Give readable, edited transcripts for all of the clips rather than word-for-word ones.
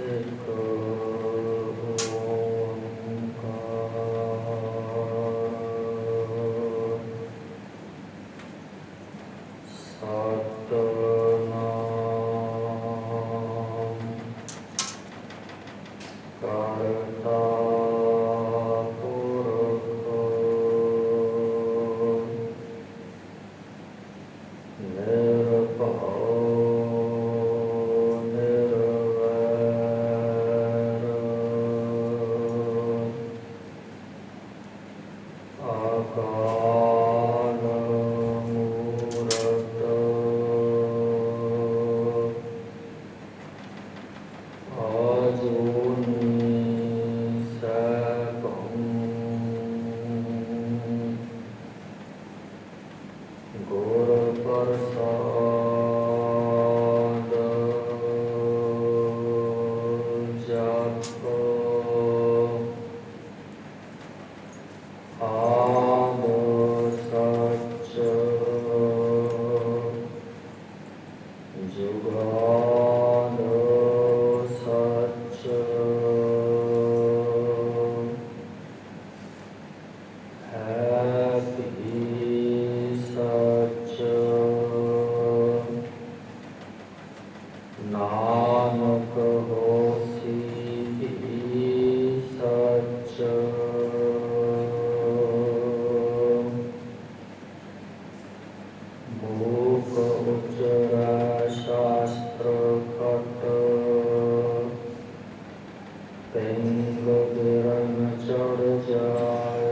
एक सतनाम करता पुरख निर्भय निर्वैर अकाल मूरत अजूनी सैभं गुर प्रसाद जप आद सच जुगाद सच है भी सच नानक होसी भी सच मूक उच्चरा शास्त्र खट पिंग गिरन चढ़ जाए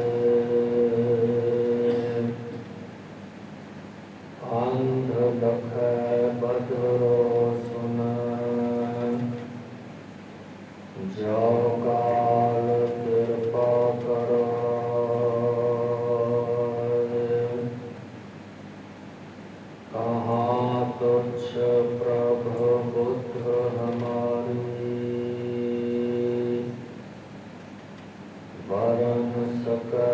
अंध लखै बधरो सुन जो काल कृपा करो कहाँ तुच्छ प्रभु बुद्ध हमारी वरन सकै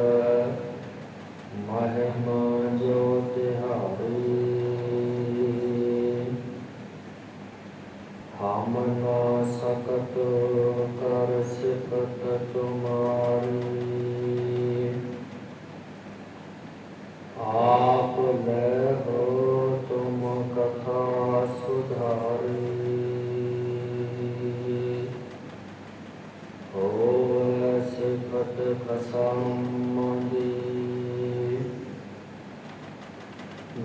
महिमा जो तिहारी हम न सकत कर सिफत तुम्हारी आप ले हो तुम कथा सुधारी होवै सिफत खसम्मदी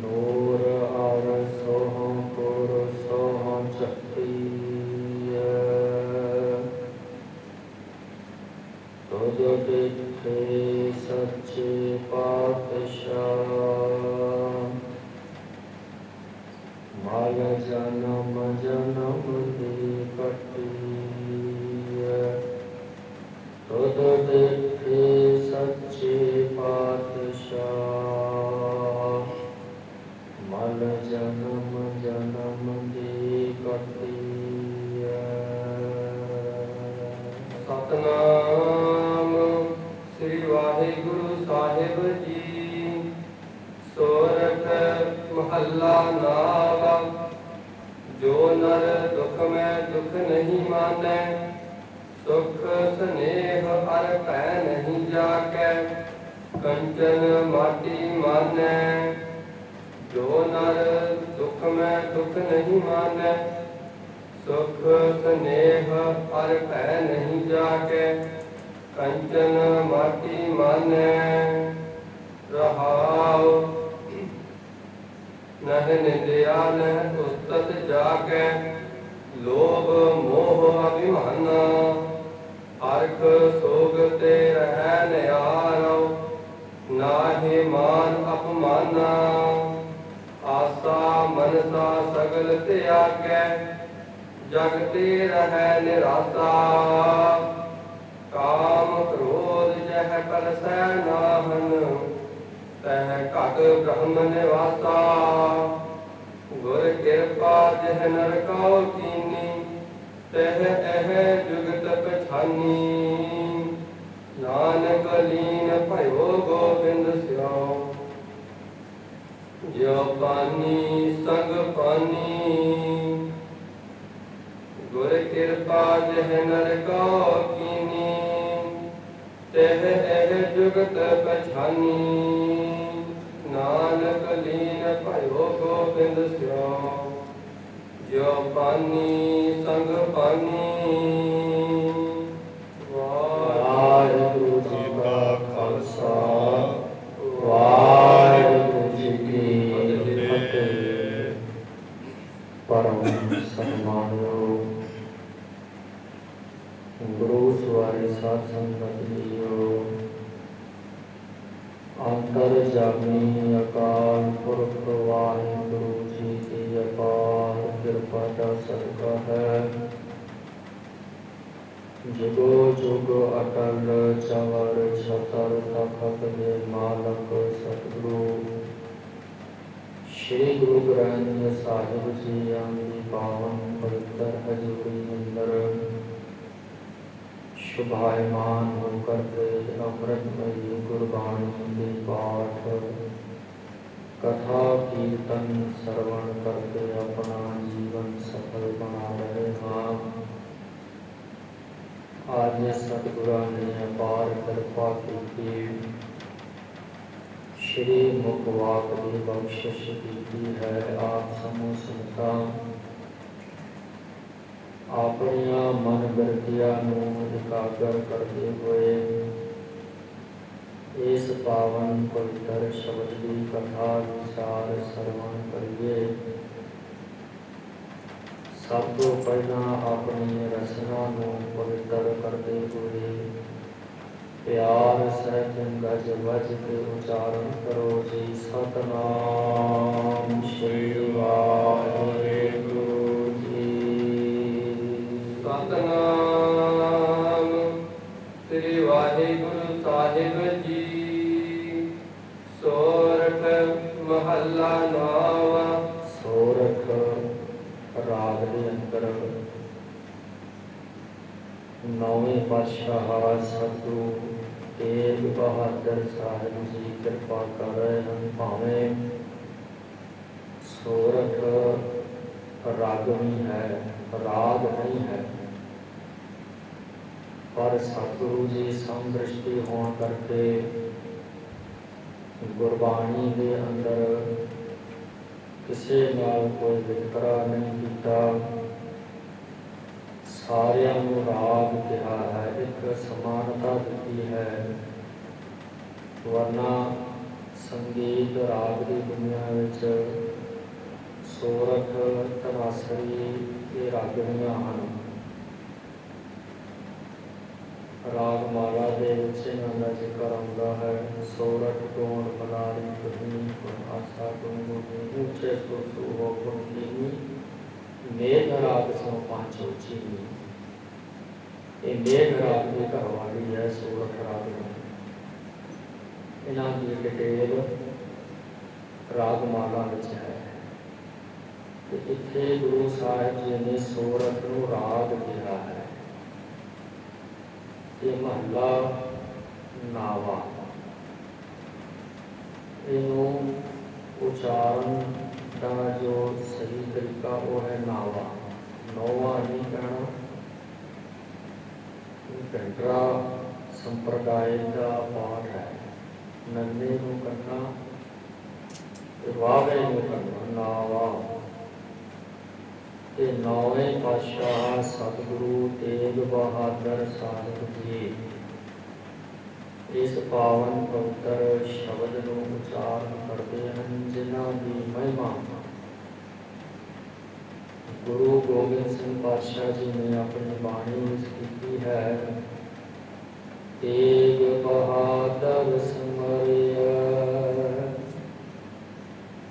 नूर अर सोह पुर सोह चक्रिय तुझ डिठे सच्चे पातशाह मल जन्म जन्म दी कटिय तुझ डिठे सच्चे पातशाह मल जन्म जन्म दी कटिय सतनाम श्री वाहिगुरु साहिब जी सोरठ महला नावा जो नर दुख में दुख नहीं माने सुख स्नेह अर पै नहीं जाके कंचन माटी माने जो नर दुख में दुख नहीं माने सुख स्नेह अर पै नहीं जाके कंचन माटी माने रहाओ नह निंदया नह उस्तत जाके लोभ मोह अभिमाना हरख सोगते रह नियारो नाहि मान अपमाना आसा मनसा सगल त्यागे जगते रह निराशा काम क्रोध जह कल सै नाहन तह घट ब्रह्म निवासा गुर कृपा जह नर कौ कीनी तह एह जुगत पछानी नानक लीन भयो गोबिंद स्यो जो पानी संग पानी गुर ਕਿਰਪਾ ਜਿਹ ਨਰ ਕਉ ਕੀਨੀ, ਤਿਹ ਇਹ ਜੁਗਤ ਪਛਾਨੀ। ਨਾਨਕ ਲੀਨ ਭਇਓ ਗੋਬਿੰਦ ਸਿਉ, ਜਿਉ ਪਾਨੀ ਸੰਗ ਪਾਨੀ। ਵਾਹਿਗੁਰੂ ਜੀ ਕਾ ਖਾਲਸਾ, ਵਾਹਿਗੁਰੂ ਜੀ ਕੀ ਫਤਿਹ। ਪਰਮ ਸਨਮਾਨਯੋਗ ਗੁਰੂ ਸਵਾਰੀ ਸਾਧ ਸੰਗਤ ਜੀਓ, ਅੰਤਰਜਾਮੀ ਅਕਾਲ ਪੁਰਖ ਵਾਹਿਗੁਰੂ ਜੀ ਦੀ ਅਪਾਰ ਕਿਰਪਾ ਦਾ ਸਦਕਾ ਹੈ। ਜੁਗੋ ਜੁਗ ਅਟਲ ਚਵਰ ਛਤਰ ਤਖਤ ਦੇ ਮਾਲਕ ਸਤਿਗੁਰੂ ਸ਼੍ਰੀ ਗੁਰੂ ਗ੍ਰੰਥ ਸਾਹਿਬ ਜੀ ਦੀ ਪਾਵਨ ਪਵਿੱਤਰ ਹਜ਼ੂਰੀ ਅੰਦਰ ਸ਼ੁਭਾਇਮਾਨ ਹੋकर के अमृतमयी गुरबाणी के पाठ कथा कीर्तन श्रवण करके अपना जीवन सफल बना रहे हैं। आज सतगुरु ने अपार कृपा की, श्री मुखवाक की बख्शिश की है। आप समूह संगतां अपनिया मन बिरतिया इकागर करते हुए इस पावन पवित्र शब्द की कथा विचार श्रवण करिए। सब तो पहला अपनी रचना को पवित्र करते हुए प्यार सहित गज वज के उच्चारण करो जी। सतनाम श्री वाहिगुरू जी। सतनाम श्री वाहिगुरु साहिब जी। सोरठ महला नावा। सोरठ राग के अंदर नौवें पातशाह सतगुरु तेग बहादुर साहिब जी कृपा कर रहे हैं। भावें सोरठ रागनी है, राग नहीं है, पर सतगुरु जी समदृष्टि होने करके गुरबाणी के अंदर किसी नाल कोई वितकरा नहीं किया। सारियां नूं राग कहा है, एक समानता दी है। वरना संगीत राग की दुनिया विच सोरठ धनासरी ये रागनियां हैं। रागमाला के इन्हां दा जिक्र आउंदा है। सोरठ गोण मलारी तुही आशा गुणगुणी ऊंचे सुर हो गुण कीनी, मेघ राग सो पांचो चीनी। ये मेघ राग की घरवाली है सोरठ राग। इन्हां की डिटेल रागमाला विच है। इत्थे गुरु साहिब जी ने सोरठ नूं राग कहा है। ये महला नावा, इनू उच्चारण का जो सही तरीका वो है नावा। नौवा नहीं कहना। घंटरा संप्रदाय का पाठ है। नन्हे को करना, वावे को करना, नावा। ते नौवें पातशाह सतगुरु तेग बहादुर साहिब जी इस पावन पवित्र शब्द को उच्चारण करते हैं, जिन्हां की महिमा गुरु गोबिंद सिंह पातशाह जी ने अपनी बाणी में की है। तेग बहादुर सिमरिया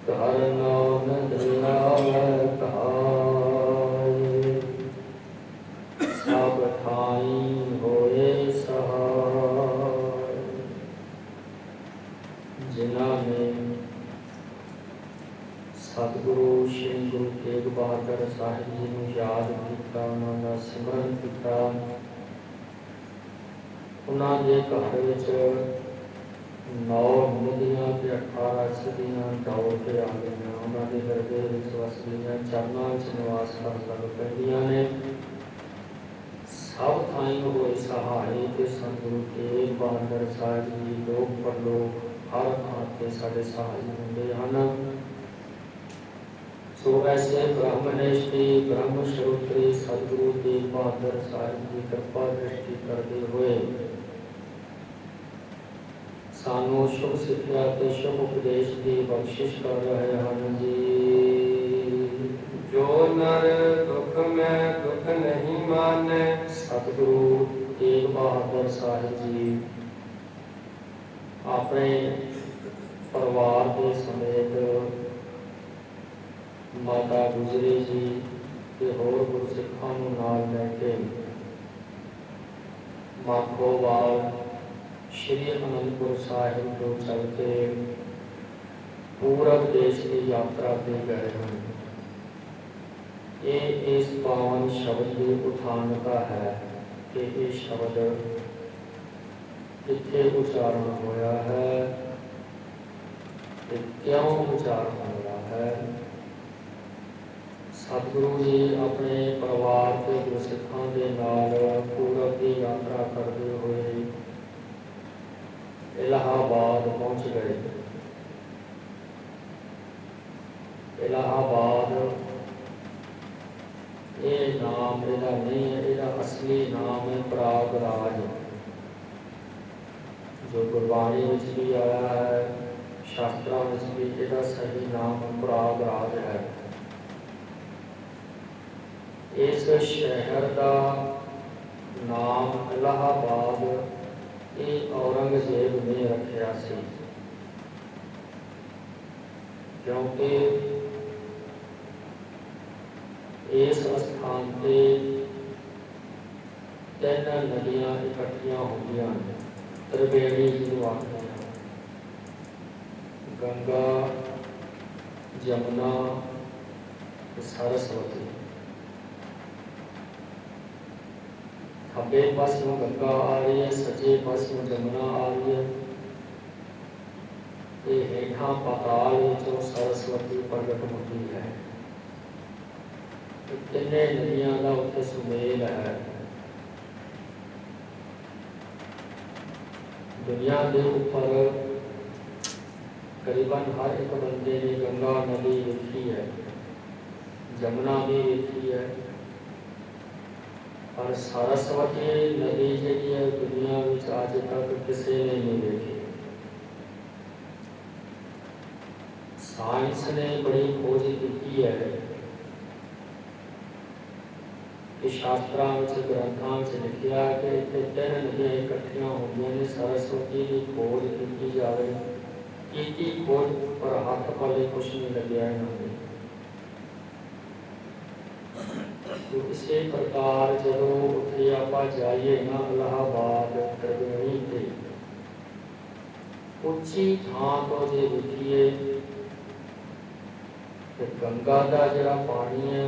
घर नानक लावै धाय, सब ठाई होए सहाय। जिन्हां ने सतगुरु श्री गुरु तेग बहादुर साहिब जी को याद किया, उन्होंने सिमरन किया, उन्होंने घर विच 9 निधियां ते 18 सदियां दौड़ के आ गई। उन्होंने हृदय विच वस गई, चरनां विच निवास कर लग पैंदियां ने। सब थाई होए सहाय ते सतगुरु तेग बहादुर साहिब जी लोक परलोक हर थां ते साडे सहाय हुंदे हन। सो ऐसे ब्रह्मनिष्ठी ब्रह्म श्रोत्री सतगुरु तेग बहादुर साहिब की कृपा दृष्टि करते हुए सानू शुभ सिक्ख्या ते शुभ उपदेश की बख्शिश कर रहे हैं जी। जो नर दुख में दुख नहीं माने, सतगुरु तेग बहादुर साहिब जी अपने परिवार के समेत माता गुजरी जी ते होर गुरसिखां नूं नाल लैके माखोवाल श्री आनंदपुर साहिब तो चल के पूरब देश की यात्रा पे गए हैं। ये इस पावन शब्द की उठानता है कि ये शब्द कितने उच्चारण होया है, क्यों उच्चारण होया है। सतगुरु जी अपने परिवार के गुरसिखां दे नाल पूरब की यात्रा करते हुए इलाहाबाद पहुंच गए। इलाहाबाद ये नाम इहदा नहीं है, इहदा असली नाम है प्रयागराज, जो गुरबाणी विच भी आया है, शास्त्रां विच भी इहदा सही नाम प्रयागराज है। इस शहर का नाम इलाहाबाद ये औरंगजेब ने रखा सी, क्योंकि इस स्थान पे तीन नदियां इकट्ठियां होंदियां ने, त्रिवेणी जिन्हों आखदे हैं, गंगा, जमुना, सरस्वती। खब्बे पासों गंगा आ रही है, सज्जे पासों जमुना आ रही है, ये हेठां पाताल विचों सरस्वती प्रगट होती है। तिन्ने नदियां का उत्थे सुमेल है। दुनिया के उपर करीबन हर एक बंदे ने गंगा नदी देखी है, जमुना भी देखी है, पर सरस्वती नदी जी है दुनिया में अज तक किसी ने नहीं देखी। साइंस ने बड़ी खोज की है कि शास्त्रां विच ग्रंथां विच लिखिया कि इत्थे तीन नदियां इकट्ठियां होंदियां ने, सरस्वती की खोज की जाए, की खोज पर हाथ पाले कुछ नहीं लग्या इन्होंने। तो इसी प्रकार जो उत्थे आपां जाइए ना इलाहाबाद त्रिवेणी ते उच्ची थां तो जे देखिए कि गंगा का जिहड़ा पानी है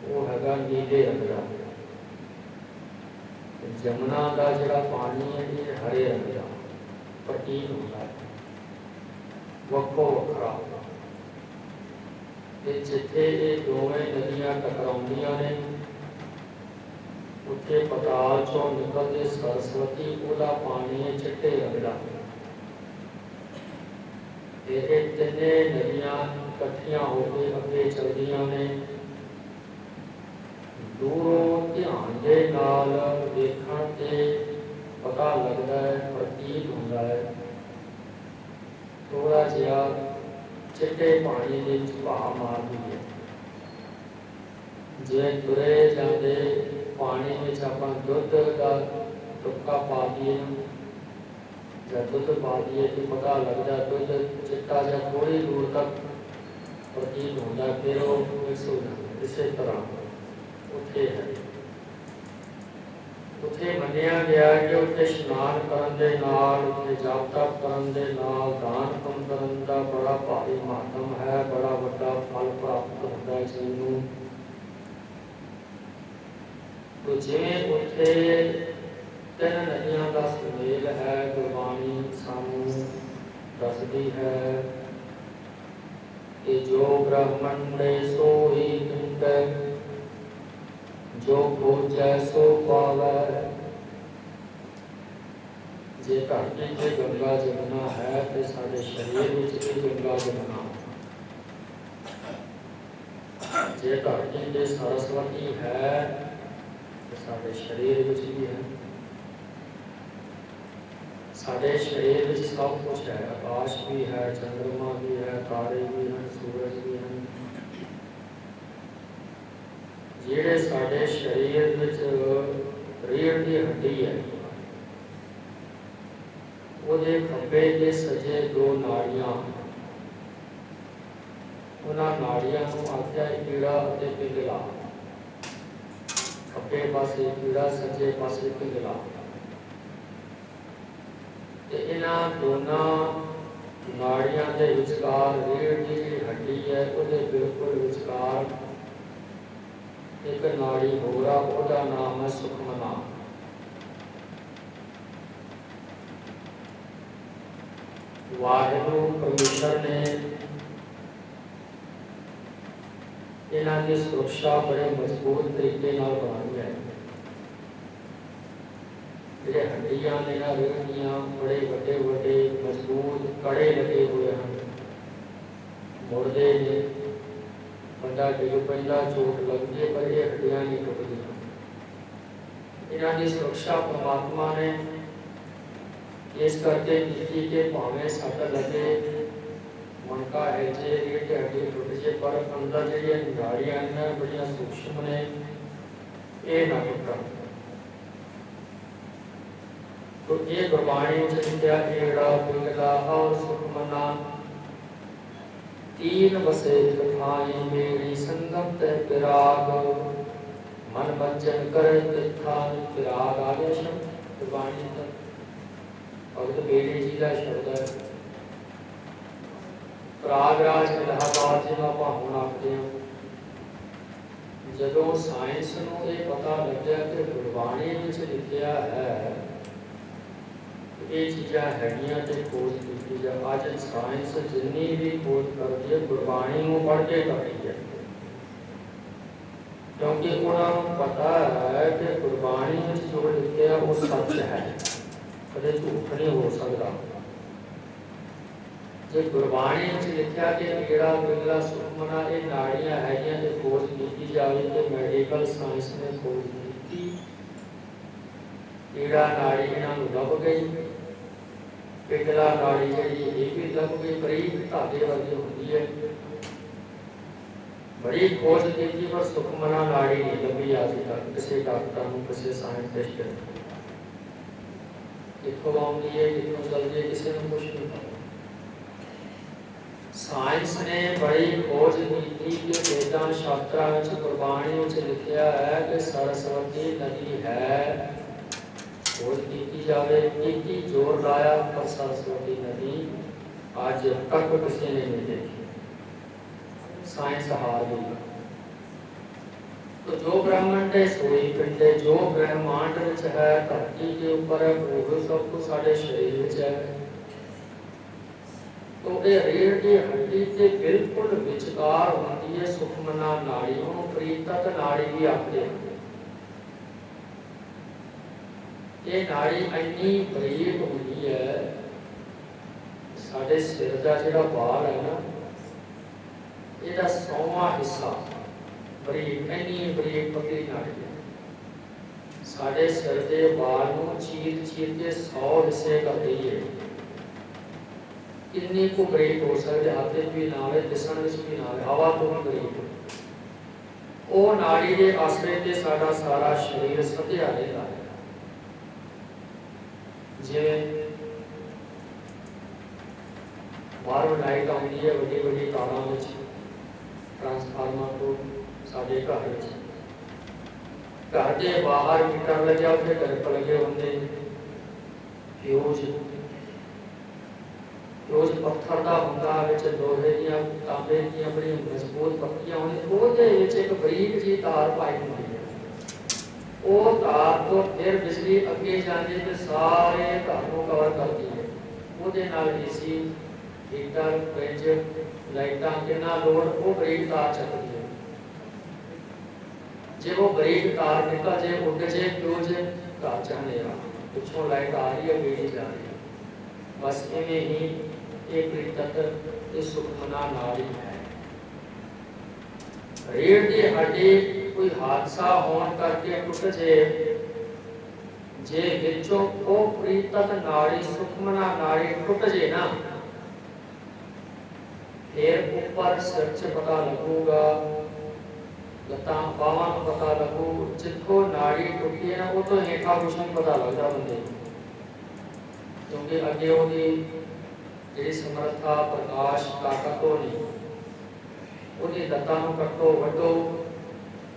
वो हैगा नीले रंग का, जमुना का जिहड़ा पानी है ये हरे रंग का प्रतीत होता है, वक्को वखरा। जिथे ये दोवें नदियां टकराउंदियां ने उत्थे पताल चों निकलते सरस्वती ओदा पानी है चिट्टे रंग का। ये तिने नदियां इकट्ठियां होकर अगे चलदियां ने। दूरों ध्यान के नाल देखण ते पता लगता है, प्रतीत होता है थोड़ा जिहा चिट्टे पानी के भा मारदी है। जे तुरे जाते पानी में आपां दुध का टुक्का पा दिए या दुध पा दिए तो पता लगता दुध चिट्टा या थोड़ी दूर तक प्रतीत होता, फिर वो मिक्स हो जाता। इस तरह उत्थे है, उत्थे मन्निया गया कि उत्थे स्नान करन दे नाल, उत्थे जाप तप करन दे नाल, दान पुण्य करन दा बड़ा भारी महत्व है, बड़ा वड्डा फल प्राप्त होता है जी नूं। तो जिवें उत्थे तीन नदियां दा सुमेल है, गुरबाणी सानू दसदी है कि जो ब्रह्मंडे सोई पिंड, जो खोजै सो पावै। जे धरती ते गंगा जमुना है तो साडे शरीर विच भी गंगा जमुना, जे धरती ते सरस्वती है तो साडे शरीर विच भी है। साडे शरीर विच सब कुछ है, आकाश भी है, चंद्रमा भी है, तारे भी हैं, सूरज भी हैं। जिहड़े साडे शरीर विच रीढ़ की हड्डी है, ਉਹਦੇ ਖੱਬੇ ਤੇ ਸੱਜੇ ਦੋ ਨਾੜੀਆਂ, ਉਹਨਾਂ ਨਾੜੀਆਂ ਨੂੰ ਆਖਿਆ ਕੀੜਾ ਅਤੇ ਪਿੰਗਲਾ। ਖੱਬੇ ਪਾਸੇ ਕੀੜਾ, ਸੱਜੇ ਪਾਸੇ ਪਿੰਗਲਾ। ਤੇ ਇਹਨਾਂ ਦੋਨਾਂ ਨਾੜੀਆਂ ਦੇ ਵਿਚਕਾਰ ਰੀੜ੍ਹ ਦੀ ਜਿਹੜੀ ਹੱਡੀ ਹੈ ਉਹਦੇ ਬਿਲਕੁਲ ਵਿਚਕਾਰ ਇੱਕ ਨਾੜੀ ਹੋਰ ਆ, ਉਹਦਾ ਨਾਮ ਹੈ ਸੁਖਮਨਾ। वाहिगुरु परमेश्वर ने इन्हां की सुरक्षा बड़े मजबूत तरीके नाल बनाई है। जिहड़े हड्डियां ने ना रीढ़ दियां बड़े वड्डे वड्डे मजबूत कड़े लगे हुए हैं, मुड़दे ने, बंदा डिग पैंदा, चोट लगदी है पर ये हड्डियां नहीं टुटदियां। इन्हां की सुरक्षा परमात्मा ने इस करके नीति के भावें सट लगे, मनका है जे रीढ़ की हड्डी टुट जे, पर अंदर जी नाड़ियां ने बड़िया सूक्ष्म ने, ये ना टुटन। तो ये गुरबाणी लिखा ईड़ा पिंगला और सुखमना, तीन बसे ठाई मेरी संगम ते विराग, मन बंजन करे तिथा विराग। आगे शब्द गुरबाणी का भगत बेड़ी जी का शब्द है। प्रयागराज इलाहाबाद जिन्हों आप हुण आखते हैं, जदों साइंस नूं ये पता लग्या कि गुरबाणी विच लिखिया है ये चीज़ां हैगियां ते खोज की जा। अज साइंस जिन्नी भी खोज करती है गुरबाणी नूं पढ़ के करती है, क्योंकि उन्होंने पता है कि गुरबाणी विच जो लिखिया वो सच है, कदे झूठ नहीं हो सकता। जे गुरबाणी में लिखा कि कीड़ा पिंगला सुखमना ये नाड़ियां हैगियां ते खोज की जाए तो मैडिकल साइंस ने खोज की, कीड़ा नाड़ी इन्हां नूं लभ गई, पिंगला नाड़ी जिहड़ी ये भी लभ गई, बरीक धागे वर्गी होंदी है। बड़ी खोज की पर सुखमना नाड़ी नहीं लभी अज तक किसी डॉक्टर नूं, किसी साइंटिस्ट नूं। कितों आउंदी है, कितों चलती है, किसी को कुछ नहीं पता। साइंस ने बड़ी खोज की कि वेदां शास्त्रां विच गुरबाणी विच लिखिया है कि सरस्वती नदी है। खोज की जाए, की जोर लाया, पर सरस्वती नदी आज तक किसी ने नहीं देखी। साइंस हार गई। तो जो ब्रह्मांड है सोई पिंडे, जो ब्रह्मांड विच है धरती के ऊपर है, वो सब कुछ साडे शरीर विच है। तो ये रीढ़ की हड्डी के बिल्कुल विचकार होती है सुखमना नाड़ी, उन्होंने प्रीतक नाड़ी भी आखते हैं। ये नाड़ी इन्नी बरीक होती है, साडे सिर का जिहड़ा बाल है ना, इहदा 100वां हिस्सा बरीक, इन्नी बरीक पतली नाड़ी है। साडे सिर के बाल नूं चीर चीर के 100 हिस्से कर दईए, कितनी को बरीक हो सकते, हाथ भी ना आए, दिसण विच भी ना आए, हवा तो भी बरीक। वो नाड़ी के आसरे ते साडा सारा शरीर सधिया रहता है। जिवें बाहरों लाइट आउंदी है वड्डी वड्डी तारां विच, ट्रांसफार्मर तो साडे घर विच, घर के बाहर मीटर लग्या, उत्थे ड्रिप लगे होंदे, फ्यूज रोज पत्थर का हुंदा, विच लोहे दीयां तांबे दीयां बड़ी मजबूत पत्तियां होंदियां, ओहदे विच एक बरीक जी तार पाई हुंदी है। वो तार तो फिर बिजली अगे जाती है, सारे घर को कवर करती है। ਉਹਦੇ ਨਾਲ ਏਸੀ, ਹੀटर, फ्रिज, लाइटां कितना लोड वो बरीक तार चलती है। जे वो बरीक तार निकल जे उड़ जे क्यों जे घर च हनेरा पिछों लाइट आ रही है बेड़ी जा रही है। बस इवें ही ये प्रीतक ये सुखमना नारी है। रीढ़ की हड्डी कोई हादसा होने करके टूट जे जे विचों वो प्रीतक नारी सुखमना नारी टूट जे ना फिर ऊपर सिर च पता लगूगा लत्तां बावां पता लगू जिथों नाड़ी टुटी है ना वो तो हेठा कुछ नहीं पता लगता बंदे क्योंकि अगे ओदी जिहड़ी समर्था प्रकाश ताकत तो नहीं ओदी लत्तां नूं कट्टो वड्डो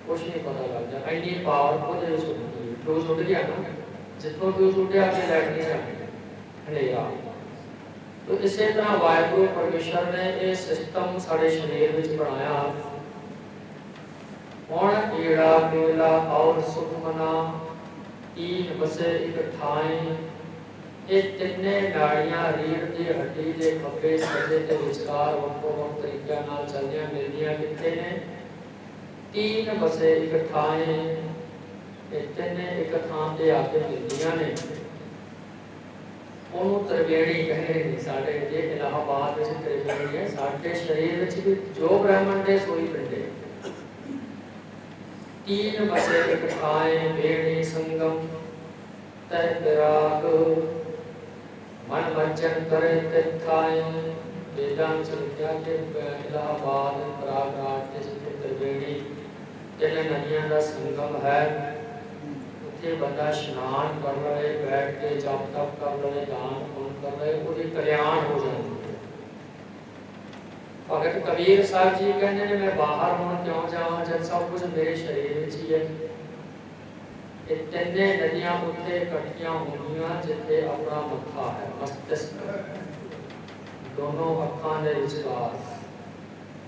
कुछ नहीं पता लगता इन्नी पावर ओदे विच होंदी है। फ्यूज उड़ गया ना जिथों फ्यूज उड़िया अगे लाइट नहीं जानी हनेरा। तो इस तरह वाहिगुरू परमेश्वर ने यह सिस्टम साडे शरीर विच बनाया। हुण ईड़ा मेला और सुखमना तीन बसे एक ठाई ये तिन्ने नाड़ियां रीढ़ की हड्डी के खब्बे सज्जे के विचकार वक्तो वक्त तरीके नाल चलदियां मिलदियां किथे ने तीन बसे एक ठाई ये तिन्ने एक थां ते आके मिलदियां ने। ਉਹਨੂੰ ਤ੍ਰਿਵੇਣੀ ਕਹਿੰਦੇ ਨੇ ਸਾਡੇ ਜੇ ਇਲਾਹਾਬਾਦ ਵਿੱਚ ਤ੍ਰਿਵੇਣੀ ਹੈ ਸਾਡੇ ਸ਼ਰੀਰ ਵਿੱਚ ਵੀ ਜੋ ਬ੍ਰਹਮਣ ਦੇ ਸੋਈ ਪਿੰਡੇ तीन बसे एक ठाए बेणी संगम तह विराग मन वचन करे तिथाए वेदांत विद्या के इलाहाबाद प्रयागराज के जिथे त्रिवेणी तीन नदियों का संगम है उत्थे बंदा स्नान कर रहे बैठ के जप तप कर रहे दान पुण्य कर रहे उसकी कल्याण हो जाए। भगत कबीर साहब जी कहते हैं मैं बाहर हूं क्यों जावां जब सब कुछ मेरे शरीर में ही है। ये तिन्ने नदियां उत्थे इकट्ठियां होंदियां जिथे अपना मत्था है मस्तिष्क दोनों अखां दे विचकार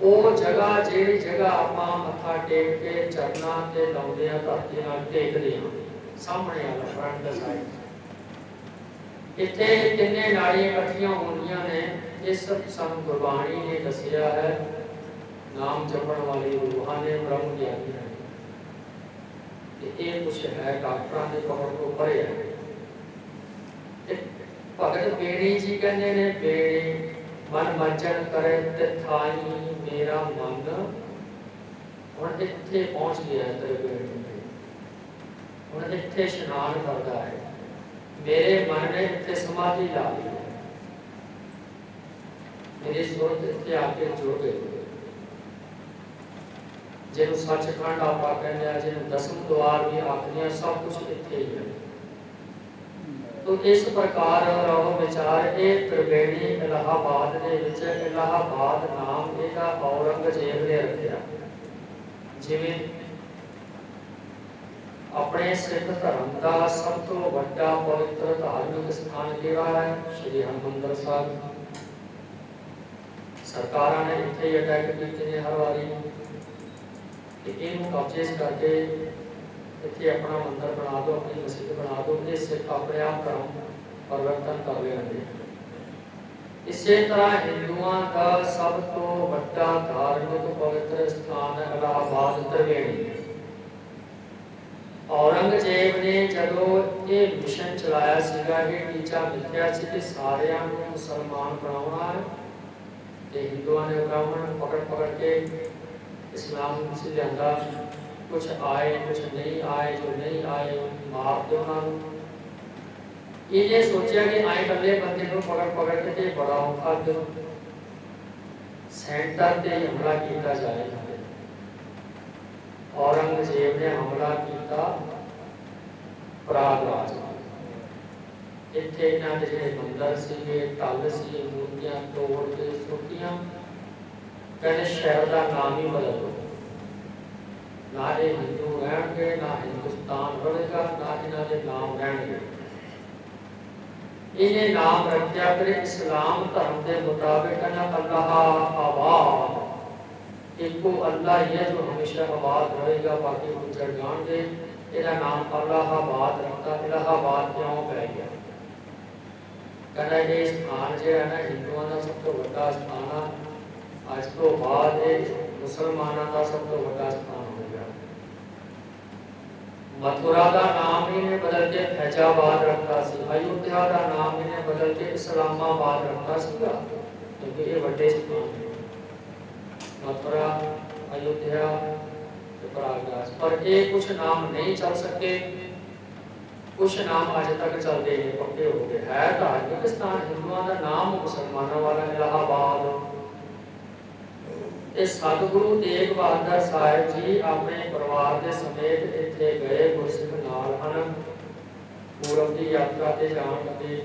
वो जगह जेड़ी जगह आपां मत्था टेक के चरना ते लाउंदे आ धरती नाल टेकदे आ सामने वाला फ्रंट साइड इत्थे तिन्ने नाड़ियां इकट्ठियां होंदियां ने। इस सब गुरबाणी ने दसिया है नाम जपण वाले रूहां ने ब्रह्म ज्ञानी है ये कुछ है डॉक्टरां दे पकड़ को परे है। भगत बेणी जी कहते ने बेणी मन मचन करे तिथाई मेरा मन हुण इत्थे पहुंच गया है त्रिवेणी हुण इत्थे इशनान करदा है मेरे मन ने इत्थे समाधि ला ली मेरे सुरत इत्थे आके जुड़ गए जिन्हों सचखंड आप कहते हैं जिन्हों दसम द्वार भी आखिर सब कुछ इत्थे ही है। तो इस प्रकार रहो विचार ये त्रिवेणी इलाहाबाद दे विच इलाहाबाद नाम इहदा औरंगजेब ने रखिया जिवें अपने सिख धर्म का सब तो वड्डा पवित्र धार्मिक स्थान केड़ा है श्री हरमंदिर साहिब। सरकारां ने इत्थे अटैक कीते ने हर वारी कि इहनूं कब्जे करके इत्थे अपना मंदिर बना दो अपनी मस्जिद बना दो ते सिख अपने आप धर्म परिवर्तन कर लेंगे। इसी तरह हिंदुओं का सब तो वड्डा धार्मिक पवित्र स्थान है इलाहाबाद त्रिवेणी। औरंगजेब ने जदों ये मिशन चलाया सीगा ये टीचा मिथ्या सी कि सारियां नूं मुसलमान बनाउणा है ते हिंदुओं ने ब्राह्मण पकड़ पकड़ के इस्लाम से लिया कुछ आए कुछ नहीं आए जो नहीं आए मार दो इन्हें सोचा कि आए कल्ले बंदे को पकड़ पकड़ के बड़ा औखा दो सेंटर से हमला किया जाएगा। औरंगजेब ने हमला किया प्रयागराज इत्थे इन्हां दे जिहड़े मंदिर सीगे टल सी मूर्तियां तोड़ के सुट्टियां कहते शहर का नाम ही बदल दो ना ये हिंदू रहणगे ना हिंदुस्तान रहेगा ना इन्हां दे नाम रहणगे। इन्हें नाम रखा फिर इस्लाम धर्म के मुताबिक अल्लाह आबाद एको अल्लाह ही है जो हमेशा आबाद रहेगा बाकी गुजर जाएंगे। इहदा नाम अल्लाह आबाद रखता इलाहाबाद क्यों पै गया कहना ये स्थान जो है ना हिंदुओं का सब तो बड़ा स्थान है अज तो बाद मुसलमानों का सब तो बड़ा स्थान हो गया। मथुरा का नाम ही ने बदल के फैजाबाद रखा सी, अयोध्या का नाम ही ने बदल के इस्लामाबाद रखा सीगा, क्योंकि ये बड़े स्थान है मथुरा, अयोध्या, प्रयागराज। पर ये कुछ नाम नहीं चल सके, कुछ नाम अज तक चलते हैं, पक्के हो गए। है धार्मिक स्थान हिंदुओं का नाम, मुसलमानों वाला इलाहाबाद। सतगुरु तेग बहादुर साहिब जी अपने परिवार के समेत इत्थे गए, गुरसिख नाल हन। पूरब की यात्रा ते जाण लगे।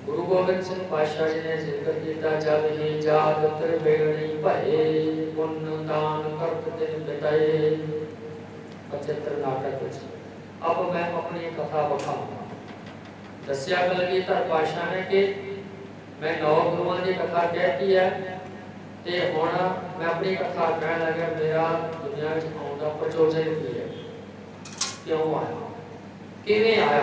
गुरु गोबिंद सिंह पातशाह जी ने जिक्र किया, जब ही जात त्रिवेणी भये, पुण्य दान करत दिन बिताए। 75 नाटक। अब मैं अपनी कथा बखाऊंगा। दस्या कलगीधर पातशाह ने कि मैं 9 गुरुओं की कथा कहती है, ते हुण मैं अपनी कथा कह लगा, मेरा दुनिया आने का प्रचोदन की है, क्यों आया, किवें आया।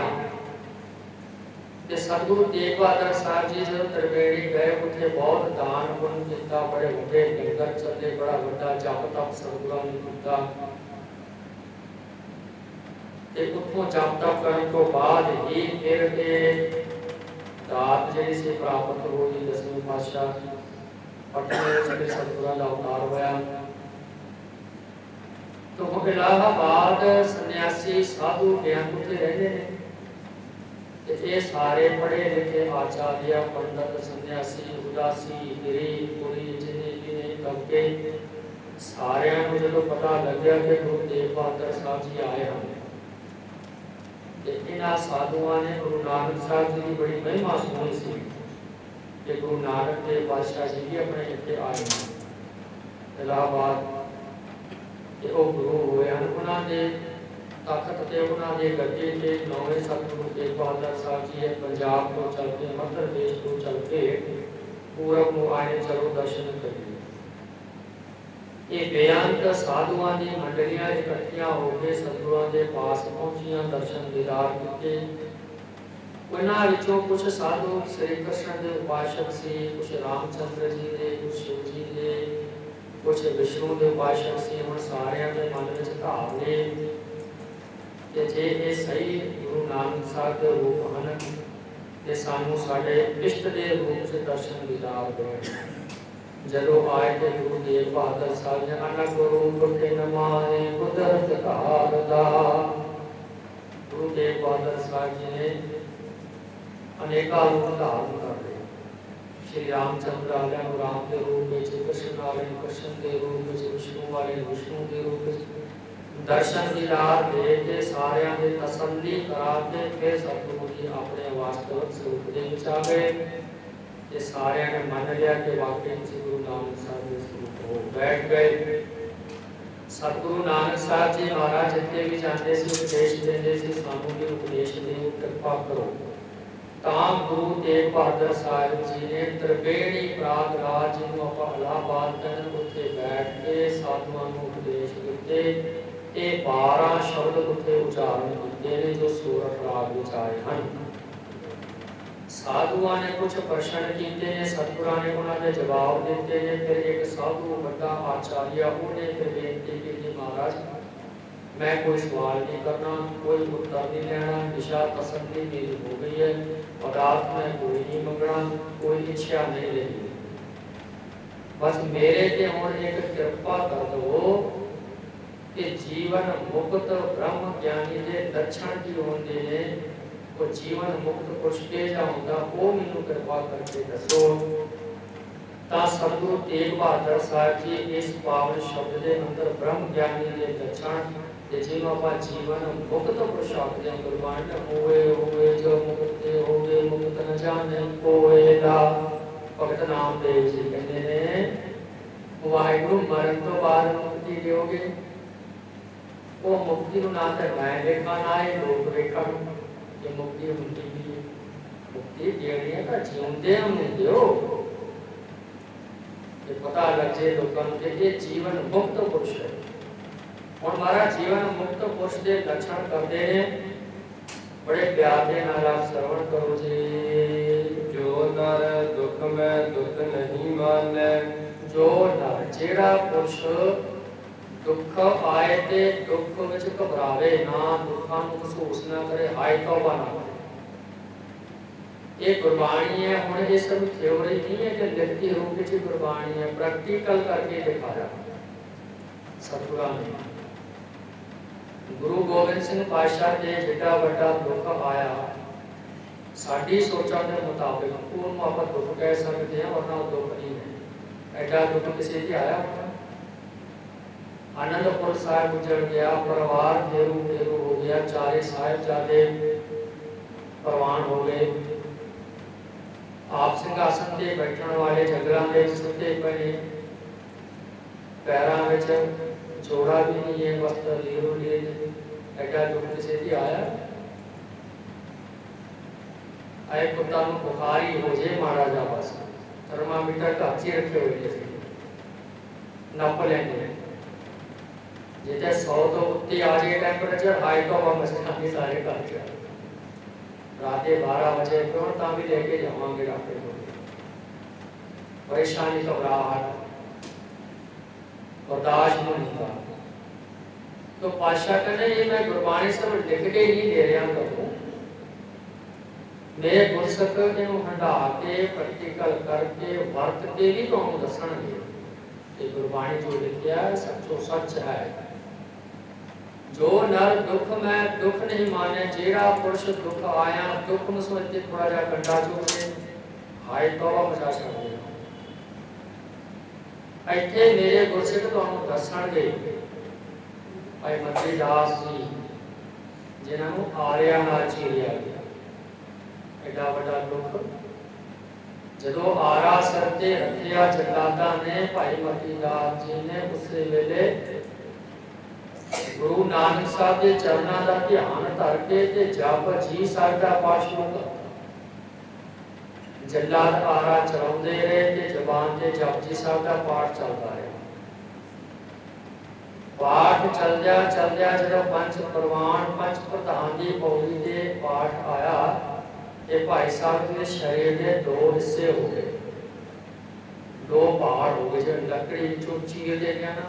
ते सतगुरु तेग बहादुर साहब जी जो त्रिवेणी गए, उत्थे बहुत दान पुण्य किया, बड़े वड्डे लंगर चले, बड़ा वड्डा जप तप सतगुरां ने कीता। ते उत्थों जप तप करन तो बाद ही फिर दात जिहड़ी सी प्राप्त होई। 10वें पातशाह पटने सतगुरां दा अवतार होया। तो इलाहाबाद सन्यासी साधु ज्ञान उत्थे रहंदे ने, ते ये सारे पढ़े लिखे आचार्य पंडित सन्यासी उदासी गरीब पुरी जिन्हें जिन्हें तबके सारियां नूं जदों पता लग्या कि गुरु तेग बहादुर साहब जी आए हैं, ते इन्हां साधुआं ने गुरु नानक साहब जी की बड़ी महिमा सुनी सी कि गुरु नानक देव पातशाह जी भी अपने इत्थे आए हैं इलाहाबाद। ते ओ गुरु होए हैं, उन्हां दे तखत ते उन्हां दे गद्दे ते 9वें सतगुरु तेग बहादुर साहब जी पंजाब तो चल के मध्य प्रदेश तो चल के पूरब नूं आए, चलो दर्शन करिए। ये बेअंत साधुआं दी मंडलियां इकट्ठियां होके सतगुरुआं दे पास पहुंचियां, दर्शन दीदार कीते। उन्हां विचों कुछ साधु श्री कृष्ण दे उपासक सी, कुछ रामचंद्र जी दे, कुछ शिव जी दे, कुछ विष्णु दे उपासक सी। हुण सारियां दे मन विच भाव ने कि जे ये सही गुरु नानक साहब के रूप हैं, ते सानू साडे इष्ट दे रूप से दर्शन दीदार देण। जदों आए थे गुरु तेग बहादुर साहब ने अनक रूप के नमाए कुदरत कारदा। गुरु तेग बहादुर साहब जी ने अनेका रूप धारण कर लिया। श्री रामचंद्र वाले राम के रूप में, कृष्ण वाले कृष्ण के रूप में, विष्णु वाले विष्णु के रूप में दर्शन दीदार दे के सारियां दे तसल्ली करा के फिर सतगुरु जी अपने वास्तविक स्वरूप दे विच आ गए। ये सारियां ने मान लिया कि वाकई में गुरु नानक साहब के स्वरूप हो, बैठ गए। सतगुरु नानक साहब जी महाराज जिथे भी जाते सी उपदेश देंदे सी, सानू भी उपदेश दिओ, कृपा करो। तां गुरु तेग बहादुर साहब जी ने त्रिवेणी प्रयागराज जिन्हों आपां इलाहाबाद कहंदे, उत्थे बैठ के साधुआं नूं उपदेश दिते। ये 12 शब्द उत्थे उच्चारण कीते ने जो सूरत राग विच आए हैं। साधुआं ने कुछ प्रश्न कीते ने, सतगुरां ने उन्हां दे जवाब दिते ने। फिर एक साधु वड्डा आचार्य उन्हें फिर बेनती की, महाराज मैं कोई सवाल नहीं करना, कोई उत्तर नहीं लेना, दिशा तसल्ली मेरी हो गई है, पदार्थ में कोई नहीं मंगना, कोई इच्छा नहीं रही, बस मेरे ते हुण एक कृपा कर दो कि जीवन मुक्त ब्रह्म ज्ञानी दे लक्षण की होंदे ने, वो जीवन मुक्त पुरुष के जा होंदा, वो मैनूं कृपा करके दसो। तां सतगुरु तेग बहादुर साहब जी इस पावन शब्द के अंदर ब्रह्म ज्ञानी दे लक्षण ते जिन्हों आपां जीवन मुक्त पुरुष आखदे हां, गुरबाणी होए जो मुक्त होवे, मुक्त न जाने कोएगा। भगत नामदेव जी कहते ने वाहिगुरु मरण तो बाद मुक्ति दिओगे, वो मुक्ति ना तो मैं देखा ना ही लोग देखा कि मुक्ति होती भी है। मुक्ति देनी है तो जीवते हम दियो, ये पता लग जाए लोगों के ये जीवन मुक्त पुरुष है। और हमारा जीवन मुक्त पुरुष के लक्षण करते हैं, बड़े प्यार के नाल आप श्रवण करो जी। जो नर दुख में दुख नहीं माने, जो नर जेड़ा पुरुष दुख आए ते दुख विच घबरावे ना, दुखों महसूस ना करे, हाय तौबा ना करे। ये गुरबाणी है। हुण ये सब थ्योरी नहीं है कि लिखती रूप में गुरबाणी है, प्रैक्टिकल करके दिखाया सतगुरां ने। गुरु गोबिंद सिंह पातशाह के जिड्डा वड्डा दुख आया, साडी सोचां दे मुताबिक ਉਹਨੂੰ ਆਪਾਂ दुख कह सकते हैं, वरना दुख नहीं है। एडा दुख किसी ते आया होना। आनंदपुर साहिब उजड़ गया, परिवार फेरू फेरू हो गया, चारे साहिबजादे परवान हो गए। आप सिंहासन ते बैठण वाले जंगलों में सुते पए, पैरों में जोड़ा भी नहीं है, वस्त्र लीरो लिए। एडा दुख किसी ते आया। आए कुत्ता नूं बुखार ही हो जाए माड़ा जा, बस थर्मामीटर घर च रखे हुए नप लेंगे। जिते 100 तो उत्ते आ जाए टेंपरेचर, हाई तो वह मछली सारे घर च रात 12 बजे क्यों ता भी लेके जावांगे डॉक्टर को। परेशानी घबराहट बर्दाश्त नहीं होता। तो पातशाह कहने ये मैं गुरबाणी सब लिख के ही नहीं दे रहा करूँ, मेरे गुरसक इन्हों हंडा के प्रैक्टिकल करके वर्त के भी तुहानू दसणगे कि गुरबाणी जो लिखिया सचो सच है। जो नर दुख में दुख नहीं माने, जेड़ा पुरुष दुख आया दुख में सोचते थोड़ा जा कंडा चुके, हाय तौबा मचा सकते। इत्थे मेरे गुरसिख तुहानू दसणगे भाई मती दास जी, जिन्हों आर्या नाल चीरिया गया। एडा वड्डा दुख जदों आरा सिर ते रखिया जलादा ने, भाई मती दास जी ने उसे वेले गुरु नानक साहब के चरणों का ध्यान धर के ते जप जी साहिब का पाठ शुरू कर। जल्लाद आरा चलाते रहे ते जबान से जप जी साहिब का पाठ चलता रहा। पाठ चलद्या जो पंच प्रवान पंच प्रधान की पौड़ी के पाठ आया, ये भाई साहब के शरीर के दो हिस्से हो गए, दो पहाड़ हो गए। जो लकड़ी चीर दे गया ना,